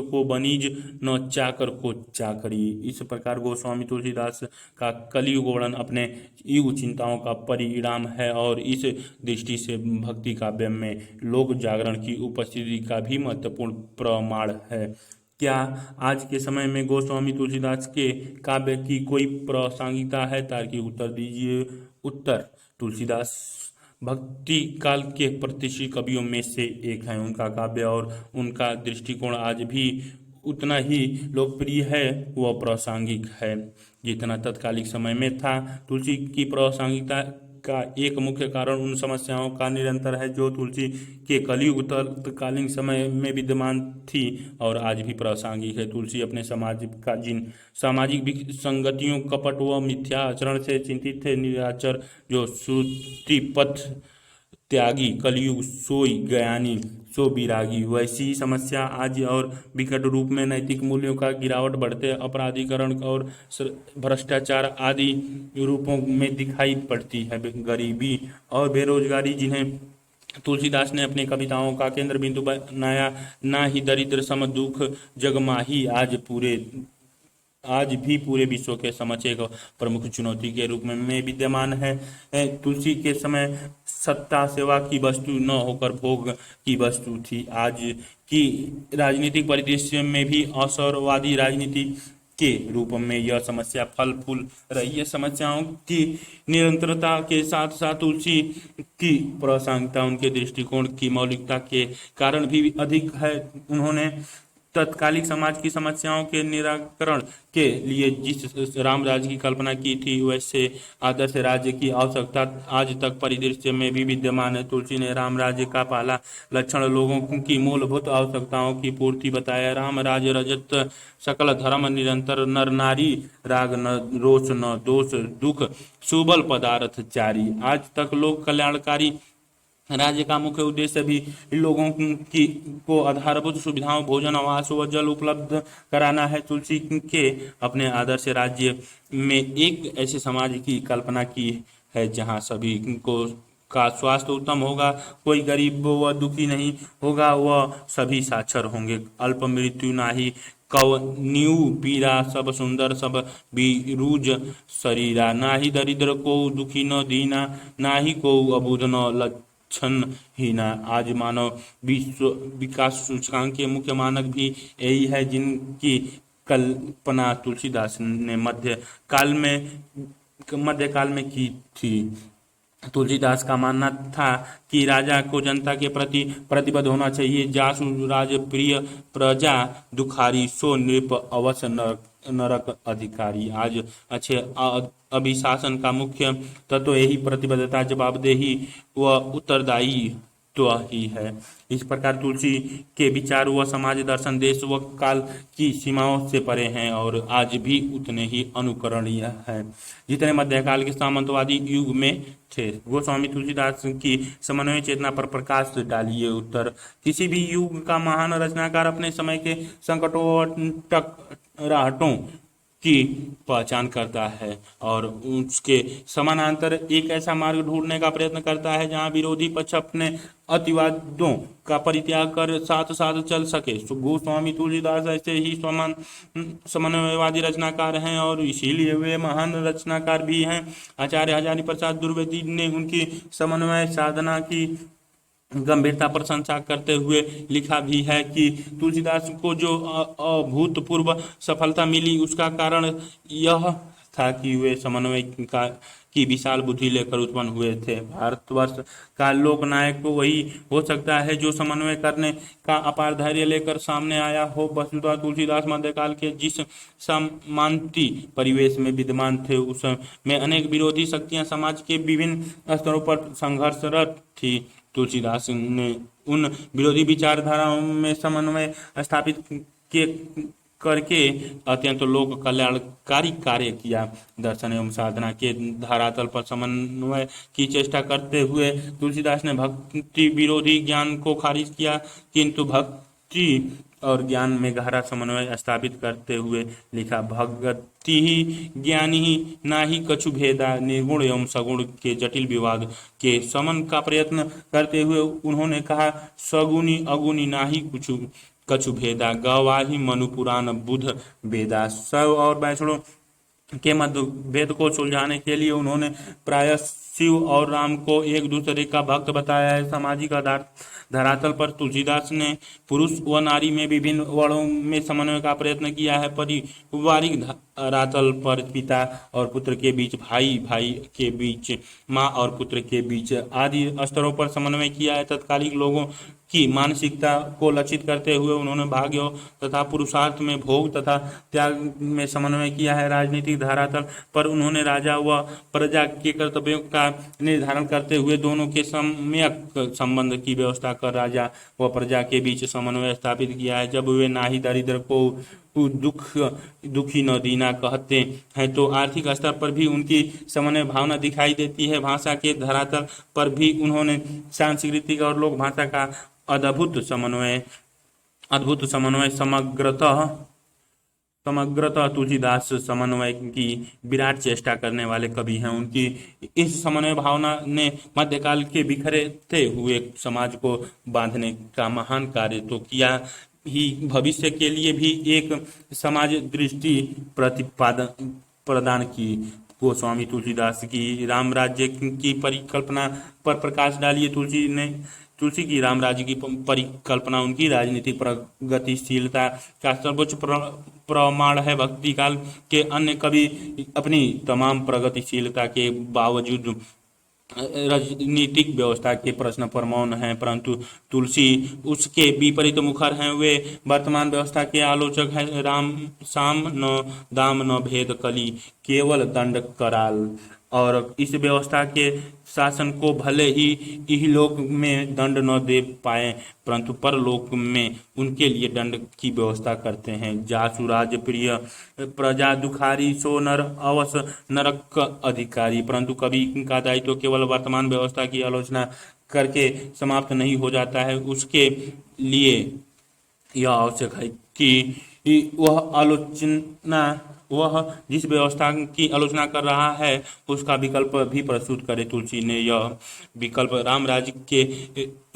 को बनिज, न चाकर को चाकरी। इस प्रकार गोस्वामी तुलसीदास का कलयुग वर्णन अपने युग चिंताओं का परिणाम है और इस दृष्टि से भक्ति काव्य में लोक जागरण की उपस्थिति का भी महत्वपूर्ण प्रमाण है। क्या आज के समय में गोस्वामी तुलसीदास के काव्य की कोई प्रासंगिकता है? तार्किक उत्तर दीजिए। उत्तर: तुलसीदास भक्ति काल के प्रतिष्ठित कवियों में से एक हैं। उनका काव्य और उनका दृष्टिकोण आज भी उतना ही लोकप्रिय है व प्रासंगिक है जितना तत्कालिक समय में था। तुलसी की प्रासंगिकता का एक मुख्य कारण उन समस्याओं का निरंतर है जो तुलसी के कलयुग तत्कालीन समय में विद्यमान थी और आज भी प्रासंगिक है। तुलसी अपने समाज का जिन सामाजिक विसंगतियों, कपट व मिथ्या आचरण से चिंतित थे। निराचर जो श्रुति पथ त्यागी, कलयुग सोई ज्ञानी सो विरागी, वैसी समस्या आज और विकट रूप में नैतिक मूल्यों का गिरावट, बढ़ते अपराधीकरण और भ्रष्टाचार आदि रूपों में दिखाई पड़ती है। गरीबी और बेरोजगारी जिन्हें तुलसीदास ने अपनी कविताओं का केंद्र बिंदु बनाया, ना ही दरिद्र सम दुख जगमाही आज भी पूरे विश्व के समक्ष एक प्रमुख चुनौती के रूप में विद्यमान है। तुलसी के समय सत्ता सेवा की वस्तु न होकर भोग की वस्तु थी। आज की राजनीतिक परिदृश्य में भी अवसरवादी राजनीति के रूप में यह समस्या फल फूल रही है। समस्याओं की निरंतरता के साथ साथ तुलसी की प्रासंगिकता उनके दृष्टिकोण की मौलिकता के कारण भी अधिक है। उन्होंने तत्कालिक समाज की समस्याओं के निराकरण के लिए जिस राम राज्य की कल्पना की थी, वैसे आदर्श राज्य की आवश्यकता आज तक परिदृश्य में भी विद्यमान है। तुलसी ने राम राज्य का पहला लक्षण लोगों की मूलभूत आवश्यकताओं की पूर्ति बताया। राम राज्य रजत सकल धर्म निरंतर, नर नारी राग न रोष न दोष दुख, सुबल पदार्थ चारी। आज तक लोक कल्याणकारी राज्य का मुख्य उद्देश्य भी लोगों की को आधारभूत सुविधाओं, भोजन, आवास व जल उपलब्ध कराना है। तुलसी के अपने आदर्श राज्य में एक ऐसे समाज की कल्पना की है जहां सभी को का स्वास्थ्य उत्तम होगा, कोई गरीब व दुखी नहीं होगा, वह सभी साक्षर होंगे, अल्प मृत्यु नाही कवनियु पीरा, सब सुंदर सब बीरूज शरीरा, ना ही दरिद्र को दुखी न दीना, ना ही को अबुध न क्षण ही ना। आज मानव विश्व विकास सूचकांक के मुख्य मानक भी यही है जिनकी कल्पना तुलसीदास ने मध्यकाल में की थी। तुलसीदास का मानना था कि राजा को जनता के प्रति प्रतिबद्ध होना चाहिए। जासु राजप्रिय प्रजा दुखारी, सो नृप अवश्य नरक अधिकारी। आज अच्छे अभिशासन का मुख्य तत्व यही प्रतिबद्धता, जवाबदेही व उत्तरदायी तो ही है। इस प्रकार तुलसी के विचार व समाज दर्शन देश व काल की सीमाओं से परे हैं और आज भी उतने ही अनुकरणीय हैं जितने मध्यकाल के सामंतवादी युग में थे। गोस्वामी तुलसीदास की समन्वय चेतना पर प्रकाश डालिए। उत्तर, किसी भी युग का महान रचनाकार अपने समय के संकटों और टकराहटों की पहचान करता है और उसके समानांतर एक ऐसा मार्ग ढूंढने का प्रयत्न करता है जहां विरोधी पक्ष अपने अतिवादों का परित्याग कर साथ साथ चल सके। गोस्वामी तुलसीदास ऐसे ही समन्वयवादी रचनाकार हैं और इसीलिए वे महान रचनाकार भी हैं। आचार्य हजारी प्रसाद द्विवेदी ने उनकी समन्वय साधना की गंभीरता प्रशंसा करते हुए लिखा भी है कि तुलसीदास को जो अभूतपूर्व सफलता मिली उसका कारण यह था कि वे समन्वय की विशाल बुद्धि लेकर उत्पन्न हुए थे। भारतवर्ष का लोकनायक तो वही हो सकता है जो समन्वय करने का अपार धैर्य लेकर सामने आया हो। वस्तुतः तुलसीदास मध्यकाल के जिस समांती परिवेश में विद्यमान थे उसमें अनेक विरोधी शक्तियां समाज के विभिन्न स्तरों पर संघर्षरत थी। तुलसीदास ने उन विरोधी विचारधाराओं में समन्वय स्थापित के करके अत्यंत लोक कल्याणकारी कार्य किया। दर्शन एवं साधना के धरातल पर समन्वय की चेष्टा करते हुए तुलसीदास ने भक्ति विरोधी ज्ञान को खारिज किया, किंतु भक्ति और ज्ञान में गहरा समन्वय स्थापित करते हुए लिखा, भगति ही ज्ञानी ही ना ही कछु भेदा, निर्गुण एवं सगुण के जटिल विवाद के समन का प्रयत्न करते हुए उन्होंने कहा, सगुनी अगुनी ना ही कुछ कछु भेदा, गवाही मनु पुराण बुध वेदा। शव और वैष्णव के मतभेद को सुलझाने के लिए उन्होंने प्रायः शिव और राम को एक दूसरे का भक्त बताया है। सामाजिक धरातल पर तुलसीदास ने पुरुष व नारी में विभिन्न वर्णों में समन्वय का प्रयत्न किया है। पारिवारिक धरातल पर पिता और पुत्र के बीच, भाई भाई के बीच, माँ और पुत्र के बीच आदि स्तरों पर समन्वय किया है। तत्कालिक लोगों की मानसिकता को लक्षित करते हुए उन्होंने भाग्य तथा पुरुषार्थ में भोग तथा त्याग में समन्वय किया है। राजनीतिक धरातल पर उन्होंने राजा व प्रजा के कर्तव्यों का निर्धारण करते हुए दोनों के सम्यक संबंध की व्यवस्था कर राजा व प्रजा के बीच समन्वय स्थापित किया है। जब वे नाही दरिद्र को दुखी न दीना कहते हैं तो आर्थिक स्तर पर भी उनकी समन्वय भावना दिखाई देती है। भाषा के धरातल पर भी उन्होंने सांस्कृतिक और लोक भाषा का अद्भुत समन्वय समग्रतः तुलसीदास समन्वय की विराट चेष्टा करने वाले कवि हैं। उनकी इस समन्वय भावना ने मध्यकाल के बिखरते हुए समाज को बांधने का महान कार्य तो किया ही, भविष्य के लिए भी एक समाज दृष्टि प्रदान की। गोस्वामी तुलसीदास की राम राज्य की परिकल्पना पर प्रकाश डालिए। तुलसी की राम राज्य की परिकल्पना उनकी राजनीतिक प्रगतिशीलता का सर्वोच्च प्रमाण है। भक्ति काल के अन्य कवि अपनी तमाम प्रगतिशीलता के बावजूद राजनीतिक व्यवस्था के प्रश्न पर मौन हैं, परंतु तुलसी उसके विपरीत मुखर हैं। वे वर्तमान व्यवस्था के आलोचक हैं। राम साम न दाम न भेद कली, केवल दंड कराल। और इस व्यवस्था के शासन को भले ही इहलोक में दंड न दे पाए परंतु परलोक में उनके लिए दंड की व्यवस्था करते हैं। जासु राज प्रिय प्रजा दुखारी, सो नर अवस नरक अधिकारी। परंतु कवि का दायित्व केवल वर्तमान व्यवस्था की आलोचना करके समाप्त नहीं हो जाता है। उसके लिए यह आवश्यक है कि वह जिस व्यवस्था की आलोचना कर रहा है उसका विकल्प भी प्रस्तुत करे। तुलसी ने यह विकल्प राम राज्य के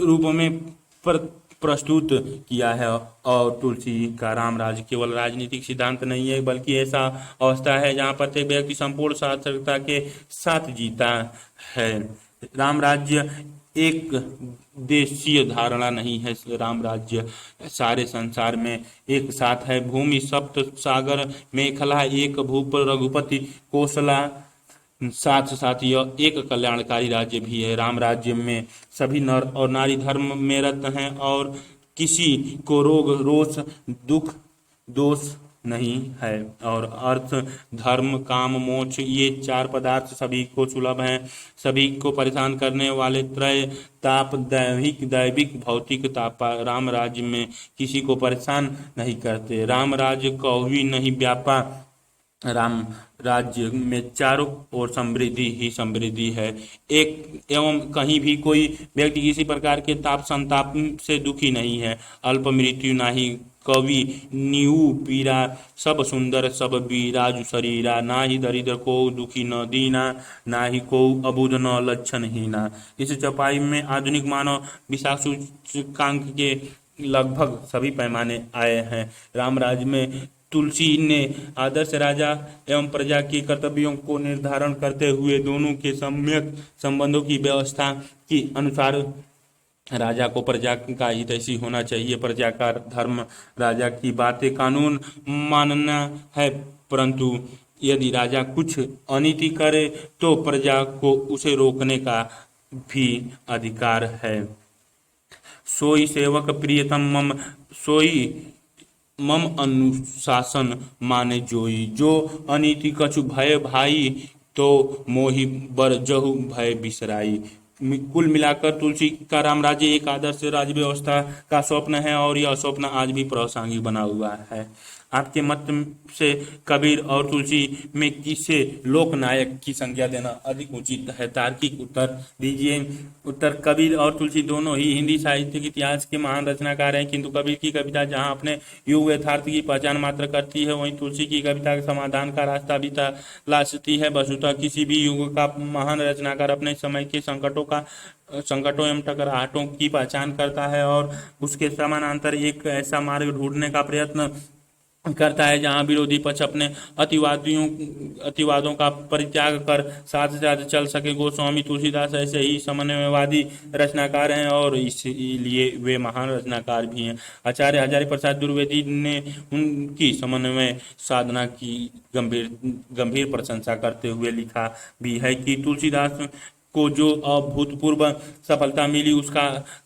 रूप में प्रस्तुत किया है और तुलसी का राम राज्य केवल राजनीतिक सिद्धांत नहीं है बल्कि ऐसा अवस्था है जहाँ प्रत्येक व्यक्ति संपूर्ण सार्थकता के साथ जीता है। राम राज्य एक देशीय धारणा नहीं है, राम राज्य सारे संसार में एक साथ है। भूमि सप्त सागर मेखला एक, भूप रघुपति कोसला साथ साथ यह एक कल्याणकारी राज्य भी है। राम राज्य में सभी नर और नारी धर्म में रत हैं और किसी को रोग रोष दुख दोष नहीं है। और अर्थ धर्म काम मोक्ष ये चार पदार्थ सभी को सुलभ हैं। सभी को परेशान करने वाले त्रय ताप दैविक दैविक भौतिक ताप राम राज्य में किसी को परेशान नहीं करते। राम राज्य कभी नहीं व्यापा। राम राज्य में चारों ओर समृद्धि ही समृद्धि है। एक एवं कहीं भी कोई व्यक्ति किसी प्रकार के ताप संताप से दुखी नहीं है। अल्प मृत्यु नाही कवि नीऊ पीरा सब सुंदर सब बीराजु शरीरा ना ही दरिद्र को दुखी न दीना ना ही को अबुध न लक्षण हीना। इस चौपाई में आधुनिक मानव विकास सूचकांक के लगभग सभी पैमाने आए हैं। राम राज्य में तुलसी ने आदर्श राजा एवं प्रजा के कर्तव्यों को निर्धारण करते हुए दोनों के सम्यक संबंधों की व्यवस्था की अनुसार राजा को प्रजा का हित ऐसी होना चाहिए। प्रजा का धर्म राजा की बातें कानून मानना है, परंतु यदि राजा कुछ अनीति करे तो प्रजा को उसे रोकने का भी अधिकार है। सोई सेवक प्रियतम मम सोई मम अनुशासन माने जोई जो अनीति कछु भय भाई तो मोहि बर जहु भय बिसराई। कुल मिलाकर तुलसी का राम राज्य एक आदर्श राज्य व्यवस्था का स्वप्न है और यह स्वप्न आज भी प्रासंगिक बना हुआ है। आपके मत से कबीर और तुलसी में किसे लोकनायक की संज्ञा देना अधिक उचित है? तार्किक उत्तर दीजिए। उत्तर कबीर और तुलसी दोनों ही हिंदी साहित्य के इतिहास के महान रचनाकार हैं, किंतु कबीर की कविता जहां अपने युग यथार्थ की पहचान मात्र करती है, वहीं तुलसी की कविता समाधान का रास्ता भी तलाशती है। वस्तुतः किसी भी युग का महान रचनाकार अपने समय के संकटों एवं टकराहटों की पहचान करता है और उसके समानांतर एक ऐसा मार्ग ढूंढने का प्रयत्न करता है जहां विरोधी पक्ष अपने अतिवादों का परित्याग कर साथ साथ चल सके। गोस्वामी तुलसीदास ऐसे ही समन्वयवादी रचनाकार हैं और इसलिए वे महान रचनाकार भी हैं। आचार्य हजारी प्रसाद द्विवेदी ने उनकी समन्वय साधना की गंभीर प्रशंसा करते हुए लिखा भी है कि तुलसीदास को जो अभूतपूर्व सफलता मिली उसका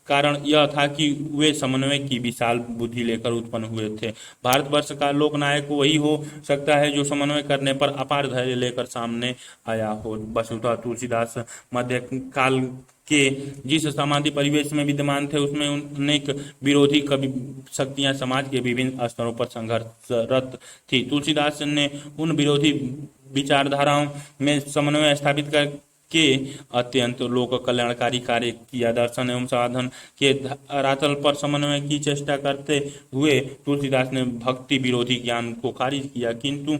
कारण यह था कि वे समन्वय की विशाल बुद्धि लेकर उत्पन्न हुए थे। भारतवर्ष का लोकनायक वही हो सकता है जो समन्वय करने पर अपार धैर्य लेकर सामने आया हो। वस्तुतः तुलसीदास मध्यकाल के जिस समाधि परिवेश में विद्यमान थे उसमें अनेक विरोधी कवि शक्तियां समाज के विभिन्न स्तरों पर संघर्षरत थी। तुलसीदास ने उन विरोधी विचारधाराओं में समन्वय स्थापित कर के अत्यंत लोक कल्याणकारी कार्य किया। दर्शन एवं साधन के धरातल पर समन्वय की चेष्टा करते हुए तुलसीदास ने भक्ति विरोधी ज्ञान को खारिज किया, किंतु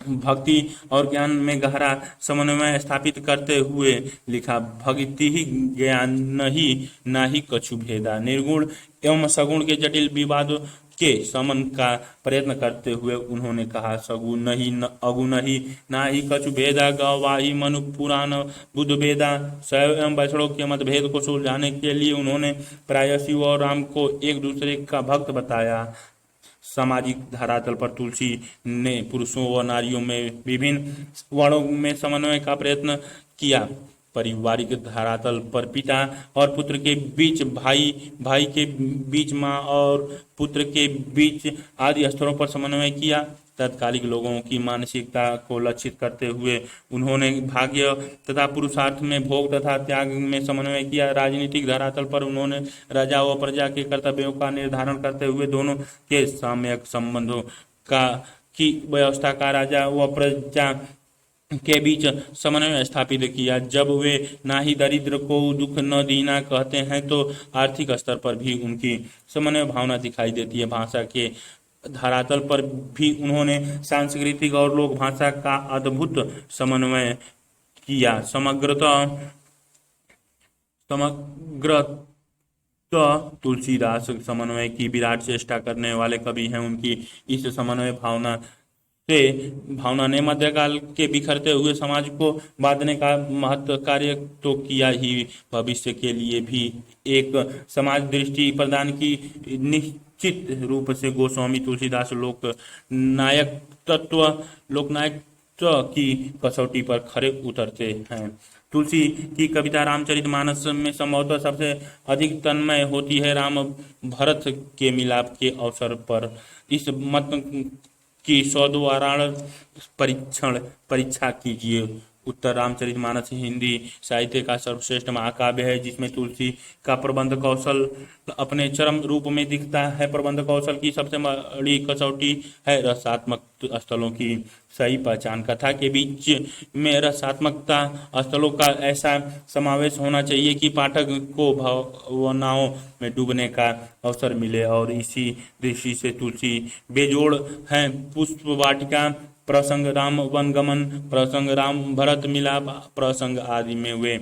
भक्ति और ज्ञान में गहरा समन्वय स्थापित करते हुए लिखा, भक्ति ही ज्ञान नहीं ना ही कछु भेदा। निर्गुण एवं सगुण के जटिल विवादों के समन का प्रयत्न करते हुए उन्होंने कहा, सगुण नहीं अगुण नहीं ना ही कछु भेदा गवाही मनु पुराण बुद्ध वेदा। शैव एवं वैष्णव के मतभेद को सुलझाने के लिए उन्होंने प्राय शिव और राम को एक दूसरे का भक्त बताया। सामाजिक धरातल पर तुलसी ने पुरुषों व नारियों में विभिन्न वर्णों में समन्वय का प्रयत्न किया। पारिवारिक धरातल पर पिता और पुत्र के बीच, भाई के बीच माँ और पुत्र के बीच आदि स्तरों पर समन्वय किया। तत्कालिक लोगों की मानसिकता को लक्षित करते हुए उन्होंने भाग्य तथा पुरुषार्थ में भोग तथा त्याग में समन्वय किया। राजनीतिक धरातल पर उन्होंने राजा व प्रजा के कर्तव्यों का निर्धारण करते हुए दोनों के साम्यक संबंधों की व्यवस्था का राजा व प्रजा के बीच समन्वय स्थापित किया। जब वे ना ही दरिद्र को दुख न दीना कहते हैं तो आर्थिक स्तर पर भी उनकी समन्वय भावना दिखाई देती है। भाषा के धरातल पर भी उन्होंने सांस्कृतिक और लोक भाषा का अद्भुत समन्वय किया। समग्रतः तुलसीदास समन्वय की विराट चेष्टा करने वाले कवि हैं। उनकी इस समन्वय भावना ने मध्यकाल के बिखरते हुए समाज को बांधने का महत्व कार्य तो किया ही, भविष्य के लिए भी एक समाज दृष्टि प्रदान की। निश्चित रूप से गोस्वामी तुलसीदास लोकनायक की कसौटी पर खरे उतरते हैं। तुलसी की कविता रामचरितमानस में संभवतः सबसे अधिक तन्मय होती है। राम भरत के मिलाप के अवसर पर इस मत की सौद्वाराण परीक्षा कीजिए। उत्तर रामचरितमानस हिंदी साहित्य का सर्वश्रेष्ठ महाकाव्य है, जिसमें तुलसी का प्रबंध कौशल अपने चरम रूप में दिखता है। प्रबंध कौशल की सबसे बड़ी कसौटी है रसात्मक स्थलों की सही पहचान। कथा के बीच में रसात्मकता स्थलों का ऐसा समावेश होना चाहिए कि पाठक को भावनाओं में डूबने का अवसर मिले, और इसी दृष्टि से तुलसी बेजोड़ है। पुष्प वाटिका प्रसंग, राम वनगमन प्रसंग, राम भरत मिलाप प्रसंग आदि में वे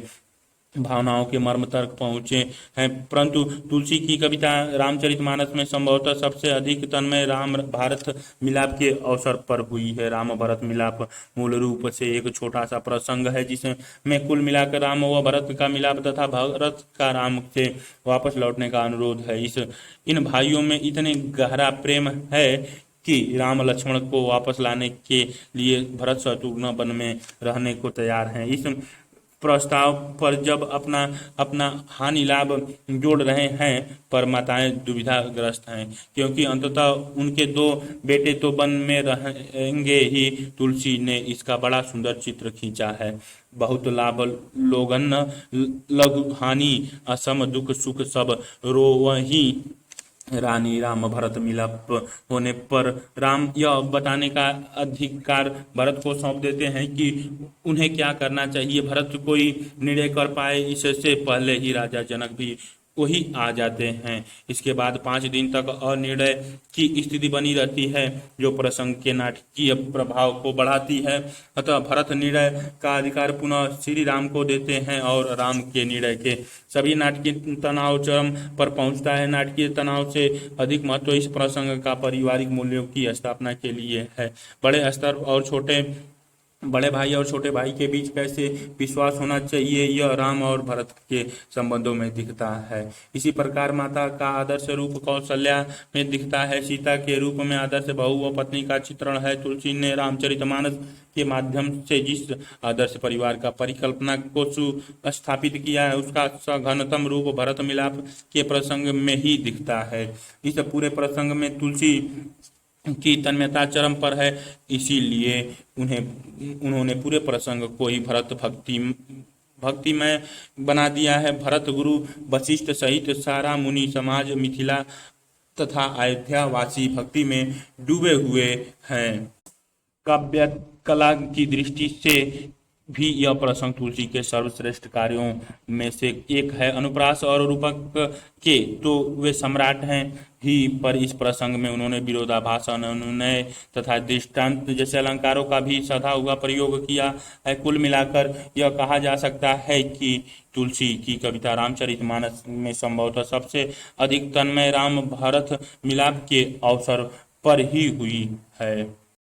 भावनाओं के मर्म तक पहुँचे हैं, परंतु तुलसी की कविता रामचरितमानस में संभवतः सबसे अधिक तन्मय राम भारत मिलाप के अवसर पर हुई है। राम भरत मिलाप मूल रूप से एक छोटा सा प्रसंग है, जिसमें कुल मिलाकर राम व भरत का मिलाप तथा भरत का राम से वापस लौटने का अनुरोध है। इन भाइयों में इतने गहरा प्रेम है कि राम लक्ष्मण को वापस लाने के लिए भरत शत्रुघ्न वन में रहने को तैयार हैं। इस प्रस्ताव पर जब अपना अपना हानि लाभ जोड़ रहे हैं, पर माताएं दुविधाग्रस्त हैं, क्योंकि अंततः उनके दो बेटे तो वन में रहेंगे ही। तुलसी ने इसका बड़ा सुंदर चित्र खींचा है। बहुत लाभ लोगन लघु हानि, असम दुख सुख सब रोवही रानी। राम भरत मिलाप होने पर राम यह बताने का अधिकार भरत को सौंप देते हैं कि उन्हें क्या करना चाहिए। भरत कोई निर्णय कर पाए इससे पहले ही राजा जनक भी वही आ जाते हैं। इसके बाद 5 दिन तक अनिर्णय की स्थिति बनी रहती है, जो प्रसंग के नाटकीय प्रभाव को बढ़ाती है। अतः भरत निर्णय का अधिकार पुनः श्री राम को देते हैं, और राम के निर्णय के सभी नाटकीय तनाव चरम पर पहुंचता है। नाटकीय तनाव से अधिक महत्व इस प्रसंग का पारिवारिक मूल्यों की स्थापना के लिए है। बड़े भाई और छोटे भाई के बीच कैसे विश्वास होना चाहिए, यह राम और भरत के संबंधों में दिखता है। इसी प्रकार माता का आदर्श रूप कौशल्या में दिखता है। सीता के रूप में आदर्श बहू व पत्नी का चित्रण है। तुलसी ने रामचरितमानस के माध्यम से जिस आदर्श परिवार का परिकल्पना को सुस्थापित किया है, उसका सघनतम रूप भरत मिलाप के प्रसंग में ही दिखता है। इस पूरे प्रसंग में तुलसी की तन्मयता चरम पर है, इसीलिए उन्होंने पूरे प्रसंग को ही भक्तिमय बना दिया है। भरत गुरु वशिष्ठ सहित सारा मुनि समाज मिथिला तथा अयोध्या वासी भक्ति में डूबे हुए हैं। काव्य कला की दृष्टि से भी यह प्रसंग तुलसी के सर्वश्रेष्ठ कार्यों में से एक है। अनुप्रास और रूपक के तो वे सम्राट हैं ही, पर इस प्रसंग में उन्होंने विरोधाभास, अनुनय तथा दृष्टांत जैसे अलंकारों का भी सधा हुआ प्रयोग किया है। कुल मिलाकर यह कहा जा सकता है कि तुलसी की कविता रामचरितमानस में संभवतः सबसे अधिक तन्मय राम भरत मिलाप के अवसर पर ही हुई है।